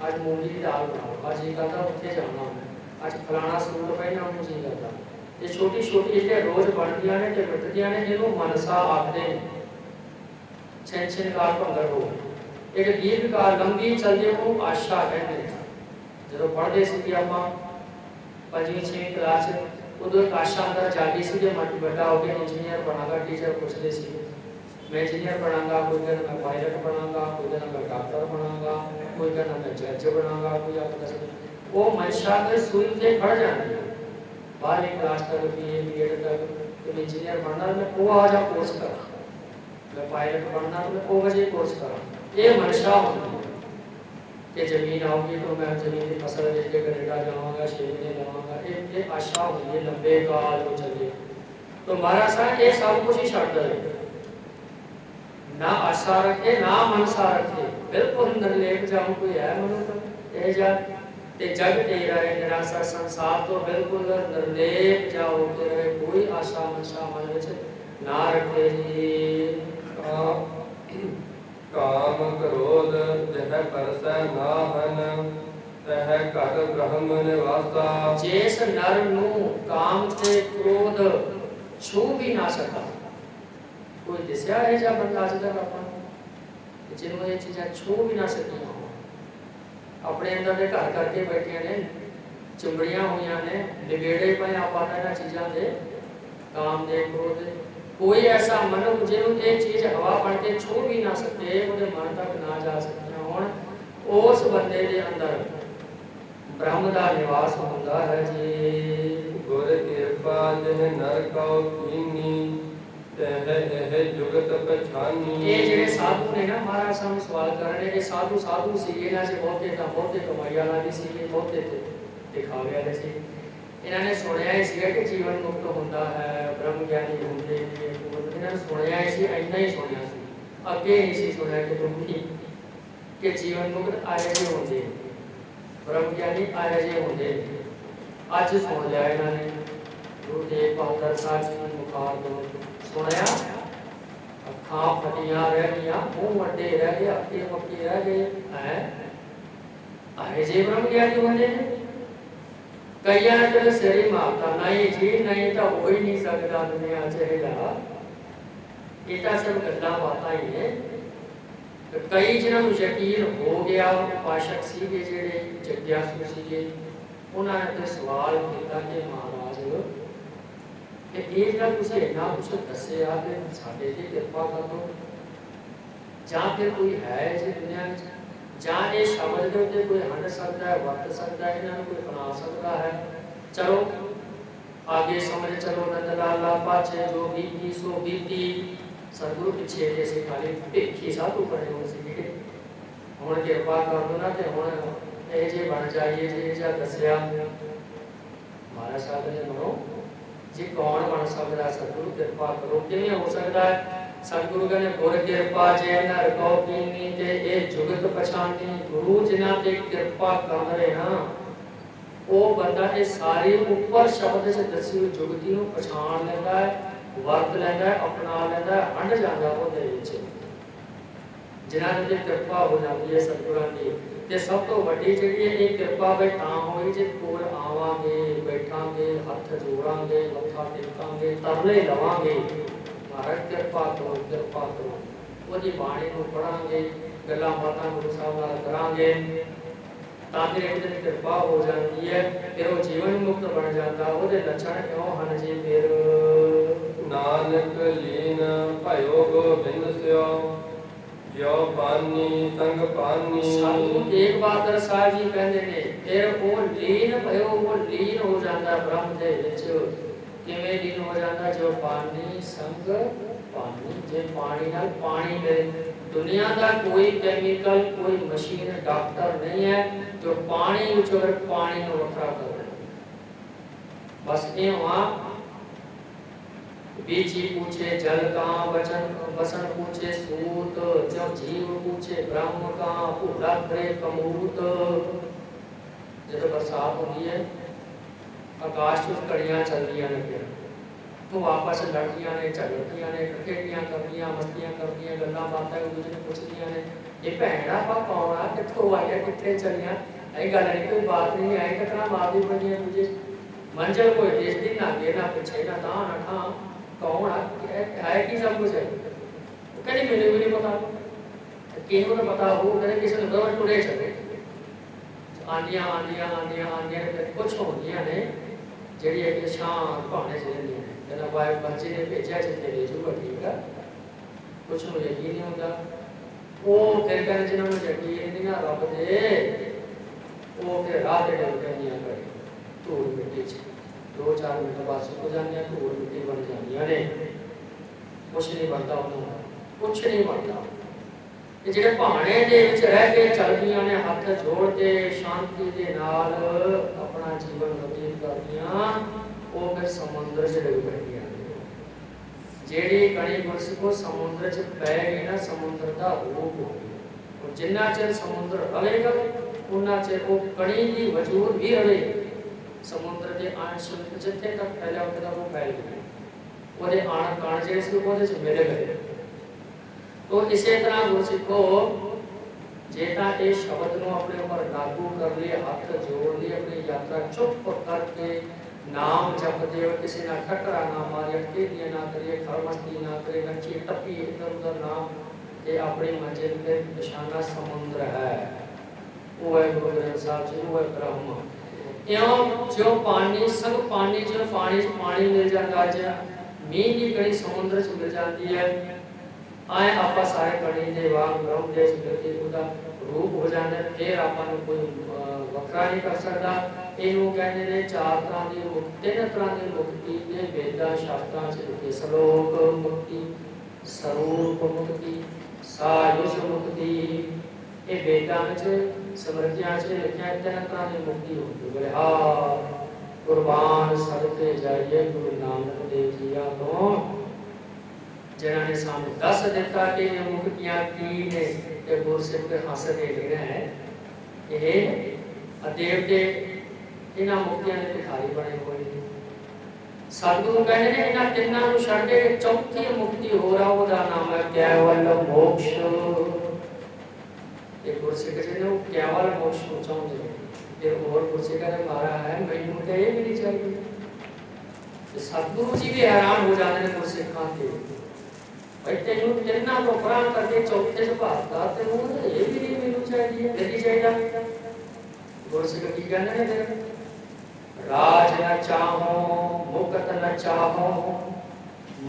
आज मूंगी की दाल बनाओ, आज ये करता उत्थे जाना, आज फलाना सूट पहनना जी करता। ये छोटी छोटी जो रोज बनदियां ने ते मिटदियां ने, इहनूं मनसा आखदे ने। छिन छिन काल पंगर हो, एक दीर्घ काल लंबी चलदी को आशा कहते हैं। जो पढ़ते सी आपां 5वीं 6वीं क्लास उदों एक आशा अंदर जागी सी कि मैं बड़ा हो गया इंजीनियर बनागा। टीचर पूछते सी मैं इंजीनियर बनागा, कोई कहना मैं पायलट बनागा, कोई कहना मैं डॉक्टर बनागा, कोई कहना मैं जज बनागा, कोई आपका वो मंशा के सुई ते खड़ जाती है। 12वीं क्लास तक बीए तक इंजीनियर बनना, मैं वो आज कोर्स करा, मैं पायलट बनना, मैं वो वजह कोर्स करा। ये मंशा होती है कि जमीन आओगी तो मैं जमीन की फसल लेके कनेडा जाऊँगा, 6 महीने लगाऊंगा। ये आशा होती है लंबे काल हो चले, तो महाराज साहब ये सब कुछ ही छड़ दे, ना आशा रखे ना मनसा रखे, बिल्कुल निर्लेप जाऊँ कोई है मनुष्य ये जा ते जग तेरा है निराशा संसार, तो बिल्कुल निर्लेप जाओ के रहे, कोई आशा मनसा मन विच ना रखे जी। काम क्रोध जह परसै नाहन, तह घर ब्रह्म निवासा। जिस नर नू काम ते क्रोध छू भी ना सका, कोई दिसया है जा बंदा अज तक अपना जिन्होंने ये चीज़ां छू भी ना सकियां, अपने अंदर दे घर करके बैठिया ने, चिंबड़ियां हुई ने, निबेड़े पे आप चीज़ों के काम दे क्रोध। कोई ऐसा मनुख जिन्होंने ये चीज़ हवा बन के छू भी ना सके, वो मन तक ना जा सकिया हुण, उस बंदे के अंदर ब्रह्म का निवास होता है जी। गुर कृपा जिह नर कौ कीनी, तह जुगत पछानी। ये जेडे साधु ने ना महाराज साहब सवाल कर रहे हैं, साधु साधु सी इन्हां च बहुते कमाई वाला भी सी, बहुते दिखावे वाले सी। इन्होंने सुनिया ही सी कि जीवन मुक्त होता है, ब्रह्म ज्ञानी होंगे, इन्होंने सुनिया ही सी, इन्ना ही सुनिया सी, अगे नहीं सी सुनिया कि तुम भी कि जीवन मुक्त आए जे होंगे, ब्रह्म ज्ञानी आए जे होंगे। अज सुन लिया इन्होंने गुरु तेग बहादुर साहब जी की मुखार तो सुनिया, अखां फटियां रह गई, मुंह वड्डे रह गए, अक्के पक्के रह गए हैं, आए जे ब्रह्म ज्ञानी होंगे ने। कई ने सिर ही मारता, नहीं जी नहीं तो हो ही नहीं सकता दुनिया चेहरा, ये तो सब गल्लां बातां ही ने। तो कई जिन्होंने यकीन हो गया, उपासक सीगे जेडे जिज्ञासु सीगे, उन्होंने तो सवाल किया कि महाराज ये गल तुसीं इन्ना कुछ दस्सिया कि साडे ते किरपा कर दो, जां फिर कोई है जी दुनिया में, जां ये शब्द के उत्ते कोई हंड सकता है, वरत सकता है, इन्होंने कोई अपना सकता है। चलो आगे समझ चलो, नंद लाला पाछे जो बीती सो बीती। सतगुरु पिछे जैसे खाली भेखी साधु बने हो सीगे, हुण किरपा कर दो ना ते हुण ये जे बन जाइए जे जा दस्सिया महाराज साहब ने मनो जी कौन बन सकता, सतगुरु कृपा करो, किवें हो सकता है। सतगुरु कहने गुर कृपा जे नर कौ कीनी, ते ए जुगत पछानी। गुरु जिन्हां ते कृपा कर रहे ना, वो बंदा ये सारी ऊपर शब्द से दसी हुई जुगती नूं पछाण लैंदा है, वरत लैंदा है, अपना लैंदा है, हंड जांदा ओहदे विच। जिन्हां ते कृपा हो जाती है सतगुरां दी, ते सब तो वड्डी जिहड़ी है ये कृपा वे तां होई जे कोल आवांगे, बैठांगे, हथ जोड़ांगे, मत्था टेकांगे, तरले लवांगे, महाराज कृपा करो, कृपा करो। ਉਹਦੀ ਬਾਣੀ ਨੂੰ ਪੜਾਂਗੇ, ਗੱਲਾਂ ਬਾਤਾਂ ਗੁਰੂ ਸਾਹਿਬ ਨਾਲ ਕਰਾਂਗੇ ਤਾਂ ਫਿਰ ਇੱਕ ਦਿਨ ਕਿਰਪਾ ਹੋ ਜਾਂਦੀ ਹੈ, ਫਿਰ ਉਹ ਜੀਵਨ ਮੁਕਤ ਬਣ ਜਾਂਦਾ। ਉਹਦੇ ਲੱਛਣ ਕਿਉਂ ਹਨ ਜੀ? ਫਿਰ ਨਾਨਕ ਲੀਨ ਭਇਓ ਗੋਬਿੰਦ ਸਿਓ, ਜਿਉ ਪਾਨੀ ਸੰਗ ਪਾਨੀ। ਸਤਿਗੁਰੂ ਤੇਗ ਬਹਾਦਰ ਸਾਹਿਬ ਜੀ ਕਹਿੰਦੇ ਨੇ ਫਿਰ ਉਹ ਲੀਨ ਭਇਓ, ਉਹ ਲੀਨ ਹੋ ਜਾਂਦਾ ਬ੍ਰਹਮ ਦੇ ਵਿੱਚ। ਕਿਵੇਂ ਲੀਨ ਹੋ ਜਾਂਦਾ? ਜੋ ਪਾਣੀ ਸੰਗ ਪਾਣੀ, ਜੇ ਪਾਣੀ ਨਾਲ ਪਾਣੀ ਮਿਲੇ। ਦੁਨੀਆ ਦਾ ਕੋਈ ਕੈਮੀਕਲ, ਕੋਈ ਮਸ਼ੀਨ, ਡਾਕਟਰ ਨਹੀਂ ਹੈ ਜੋ ਪਾਣੀ ਵਿੱਚੋਂ ਅਗਰ ਪਾਣੀ ਨੂੰ ਵੱਖਰਾ ਕਰ ਦੇ। बस ये वहाँ बीची पूछे जल कहाँ, बचन बसन पूछे सूत, जब जीव पूछे ब्रह्म कहाँ, भूला करे कमूत। जब बरसात होती है आकाश में कड़ियाँ चल रही हैं, तो आपस लड़कियां ने झगड़दियां ने, खेटियां करदियां, मस्तियां करदियां, गल्लां बातां एक दूसरे ने पुछदियां ने, ये भैन आपा कौन आ, कित्थों आईया, कित्थे चलियां। ऐ गल नहीं, कोई बात नहीं, ऐ टकरा मारदी पईयां दूजे। मंजिल कोई देखदी ना अगे ना पिछे ना तां ना ठां, कौन आ, है की सब कुछ है। कहनी मैनूं भी नहीं पता, किहनूं ना पता हो, कहने किसी ने पता, टुरे चले। आंदियां आंदियां आंदियां आंदियां कुछ होंदियां ने ਜਿਹੜੀ ਇੱਕ ਸ਼ਾਂਤ ਭਾਣੇ ਚ ਰਹਿੰਦੀ ਹੈ। ਕਹਿੰਦਾ ਬਾਈ ਬੱਚੇ ਨੇ ਭੇਜਿਆ ਜਿੱਥੇ ਲੈ ਜੂਗਾ, ਠੀਕ ਆ, ਕੁਛ ਨੂੰ ਯਕੀਨ ਨਹੀਂ ਹੁੰਦਾ। ਉਹ ਫਿਰ ਕਹਿੰਦੇ ਜਿਹਨਾਂ ਨੂੰ ਯਕੀਨ ਨਹੀਂ ਨਾ ਰੱਬ ਦੇ, ਉਹ ਫਿਰ ਰਾਹ ਦੇ ਡਰ ਪੈਂਦੀਆਂ ਕਰੇ ਧੂੜ ਮਿੱਟੀ ਚ, 2-4 ਮਿੰਟ ਬਾਅਦ ਸੁੱਕ ਜਾਂਦੀਆਂ, ਧੂੜ ਮਿੱਟੀ ਬਣ ਜਾਂਦੀਆਂ ਨੇ, ਕੁਛ ਨਹੀਂ ਬਣਦਾ ਉਹਨੂੰ, ਕੁਛ ਨਹੀਂ ਬਣਦਾ। ਤੇ ਜਿਹੜੇ ਭਾਣੇ ਦੇ ਵਿੱਚ ਰਹਿ ਕੇ ਚੱਲਦੀਆਂ ਨੇ, ਹੱਥ ਜੋੜ ਕੇ ਸ਼ਾਂਤੀ ਦੇ ਨਾਲ ਆਪਣਾ ਜੀਵਨ ਬਤੀਤ ਕਰਦੀਆਂ, ਉਹ ਫਿਰ ਸਮੁੰਦਰ 'ਚ ਡਿੱਗ ਪੈਂਦੀਆਂ ਨੇ। ਜਿਹੜੀ ਕਣੀ ਗੁਰਸਿੱਖੋ ਸਮੁੰਦਰ 'ਚ ਪੈ ਗਈ ਨਾ, ਸਮੁੰਦਰ ਦਾ ਰੂਪ ਹੋ ਗਿਆ। ਔਰ ਜਿੰਨਾ ਚਿਰ ਸਮੁੰਦਰ ਰਹੇਗਾ ਉਨਾ ਚਿਰ ਉਹ ਕਣੀ ਦੀ ਵਜੂਦ ਵੀ ਰਹੇਗੀ। ਸਮੁੰਦਰ ਦੇ ਅੰਸ਼ ਜਿੱਥੇ ਤੱਕ ਫੈਲਿਆ ਉੱਥੇ ਤੱਕ ਉਹ ਫੈਲ ਗਿਆ, ਉਹਦੇ ਆਣ ਕਾਣ ਜਿਹੜੇ ਸੀ ਉਹਦੇ 'ਚ ਮਿਲ ਗਏ। तो इसी तरह गुरसिखो जे तां ये शब्द ਨੂੰ ਆਪਣੇ ਉੱਪਰ ਲਾਗੂ ਕਰ लिए, ਹੱਥ ਜੋੜ लिए, अपनी यात्रा चुप करके नाम जपते हुए, किसी ना टकरा ना मारे, अटकेलियां ना करिए, खरमस्ती ना करे, नची टप्पी इधर उधर ना, ये अपनी मंजिल पे निशाना समुद्र है। वो है गुरु ग्रंथ साहब जी, वो है ब्रह्म। क्यों जो पानी संग पानी, जो पानी मिल जाता है, मींह की कड़ी समुद्र से मिल जाती है। आए आपा सारे कड़ी दे वांग ब्रह्म देश गति ਉਹਦਾ ਰੂਪ ਹੋ ਜਾਂਦਾ, ਫਿਰ ਆਪਾਂ ਨੂੰ ਕੋਈ ਵੱਖਰਾ ਨਹੀਂ ਕਰ ਸਕਦਾ। ਇਹਨੂੰ ਕਹਿੰਦੇ ਨੇ 4 ਤਰ੍ਹਾਂ ਦੀ ਮੁਕਤੀ, 3 ਤਰ੍ਹਾਂ ਦੀ ਮੁਕਤੀ ਦੇ ਵੇਦਾਂ ਸ਼ਾਸਤਰਾਂ 'ਚ ਲਿਖੇ। ਸ਼ਲੋਕ ਮੁਕਤੀ, ਸਰੂਪ ਮੁਕਤੀ, ਸਾਯੁਜ ਮੁਕਤੀ। ਇਹ ਵੇਦਾਂ ਵਿੱਚ ਸਮਰਥਿਆਂ 'ਚ ਲਿਖਿਆ 3 ਤਰ੍ਹਾਂ ਦੀ ਮੁਕਤੀ ਹੁੰਦੀ। ਬਲਿਹਾਰ ਕੁਰਬਾਨ ਸਦਕੇ ਜਾਈਏ ਗੁਰੂ ਨਾਨਕ ਦੇਵ ਜੀਆਂ ਤੋਂ, ਜਿਨ੍ਹਾਂ ਨੇ ਸਾਨੂੰ ਦੱਸ ਦਿੱਤਾ ਕਿ ਇਹ ਮੁਕਤੀਆਂ ਕੀ ਨੇ, ਤੇ ਗੁਰਸਿੱਖ ਹੱਸਦੇ ਜਿਹੜਾ ਹੈ ਇਹ ਅਦੇਵ ਦੇ ਇਹਨਾਂ ਮੁਕਤੀਆਂ ਦੇ ਭਿਖਾਰੀ ਬਣੇ ਹੋਏ ਨੇ। ਸਤਿਗੁਰੂ ਕਹਿੰਦੇ ਨੇ ਇਹਨਾਂ ਤਿੰਨਾਂ ਨੂੰ ਛੱਡ ਕੇ ਚੌਥੀ ਮੁਕਤੀ ਹੋ ਰਹਾ, ਉਹਦਾ ਨਾਮ ਹੈ ਕੇਵਲ ਮੋਕਸ਼। ਇਹ ਗੁਰਸਿੱਖ ਜਿਹਨੇ ਉਹ ਕੇਵਲ ਮੋਕਸ਼ ਨੂੰ ਚਾਹੁੰਦੇ ਨੇ, ਫਿਰ ਹੋਰ ਗੁਰਸਿੱਖਾਂ ਨੇ ਮਾਰਾ ਹੈ ਮੈਨੂੰ ਤਾਂ ਇਹ ਵੀ ਨਹੀਂ ਚਾਹੀਦਾ। ਤੇ ਸਤਿਗੁਰੂ ਜੀ ਵੀ ਹੈਰਾਨ ਹੋ ਜਾਂਦੇ ਨੇ ਗੁਰਸਿੱਖਾਂ ਤੇ, भाई तेनू तिन्ना को परां करके चौथे च भाता, तेनू ये भी नहीं मैनू चाहिए, नहीं चाहिए। गुरसिख की कहने ने फिर, राज न चाहो मुकत न चाहो,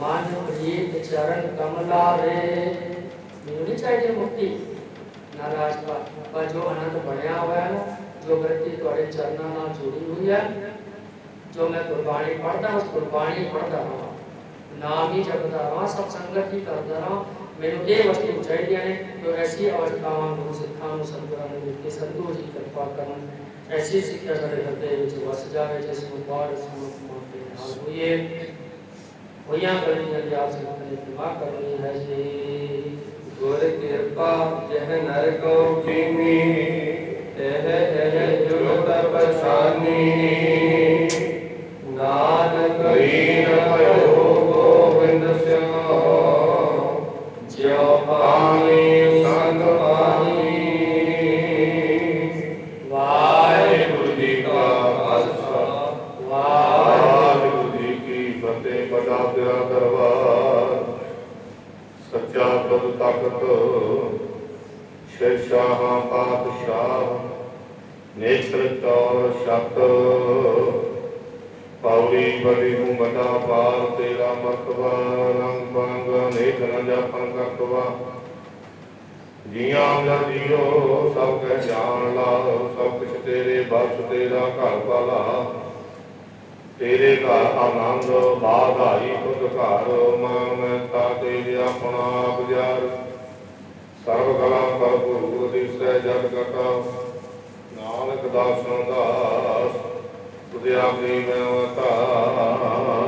मन प्रीत चरण कमला रे। मैनू नहीं चाहिए मुक्ति ना राजपाट, पर जो आनंद बनया हुआ है, जो वृत्ति तुहाडे चरणों नाल जुड़ी हुई है, जो मैं गुरबाणी पढ़दा उस गुरबाणी पढ़दा रहा, नाम ही जपदा रहा, सब संगत ही करता रहा। मैनू ये वस्तु चाहिए ने जो ऐसी अवस्थावां गुरु सिखां नूं सतगुरां ने दित्ती। सतगुरु जी कृपा करन, ऐसी सिक्ख्या साडे ਹਿਰਦੇ ਵਿੱਚ ਵਸ ਜਾਵੇ ਜਿਸ ਨੂੰ ਬਾੜ ਸਮੂਹ ਮਾਤੇ ਨਾਲ ਹੋਈਏ। ਹੋਈਆਂ ਗਲਤੀਆਂ ਦੀ ਆਪ ਸੰਗਤ ਨੇ ਖਿਮਾ ਕਰਨੀ ਹੈ ਜੀ। ਗੁਰ ਕਿਰਪਾ ਜਹ ਨਰ ਕੋ ਕੀਨੀ, ਇਹ ਜੁਗਤ ਪਛਾਨੀ। ਨਾਨਕ ਲੀਨ ਭਇਓ ਗੋਬਿੰਦ ਸਿਓ, ਜਿਉ ਪਾਣੀ ਸੰਗ ਪਾਣੀ। ਵਾਹਿਗੁਰੂ ਜੀ ਕਾ ਖਾਲਸਾ, ਵਾਹਿਗੁਰੂ ਜੀ ਕੀ ਫਤਿਹ। ਬੜਾ ਤੇਰਾ ਦਰਬਾਰ, ਸੱਚਾ ਪ੍ਰਭੂ ਤਖਤ ਸ਼ਾਹਾਂ ਪਾਤਸ਼ਾਹ ਨੇਤਰ ਚੌਰ ਸ਼ਤ ਪੌੜੀ ਬੜੀ ਹੂੰ ਬਤਾ ਪਾਰ ਤੇਰਾ ਮਰਤਬਾ ਰੰਗ ਬੰਗ ਅਨੇਕ ਨ ਜਾਪਨ ਕਰਤਵਾ ਜੀਆਂ ਦਾ ਜੀਓ ਸਭ ਕਹਿ ਜਾਣ ਲਾ ਸਭ ਕੁਛ ਤੇਰੇ ਬਸ ਤੇਰਾ ਘਰ ਵਾਲਾ ਤੇਰੇ ਘਰ ਆਨੰਦ ਬਾਧਾਈ ਖੁਦ ਘਰ ਮੈਂ ਤਾ ਤੇਰੇ ਆਪਣਾ ਆਪ ਜਾਰ ਸਰਬ ਕਲਾ ਕਰ ਗੁਰੂ ਦਿਸੈ ਜਗ ਕਥਾ ਨਾਨਕ ਦਾਸਨ ਦਾਸ ਤੁਧਿ ਆਪਣੀ ਮੈਂ ਵਤਾ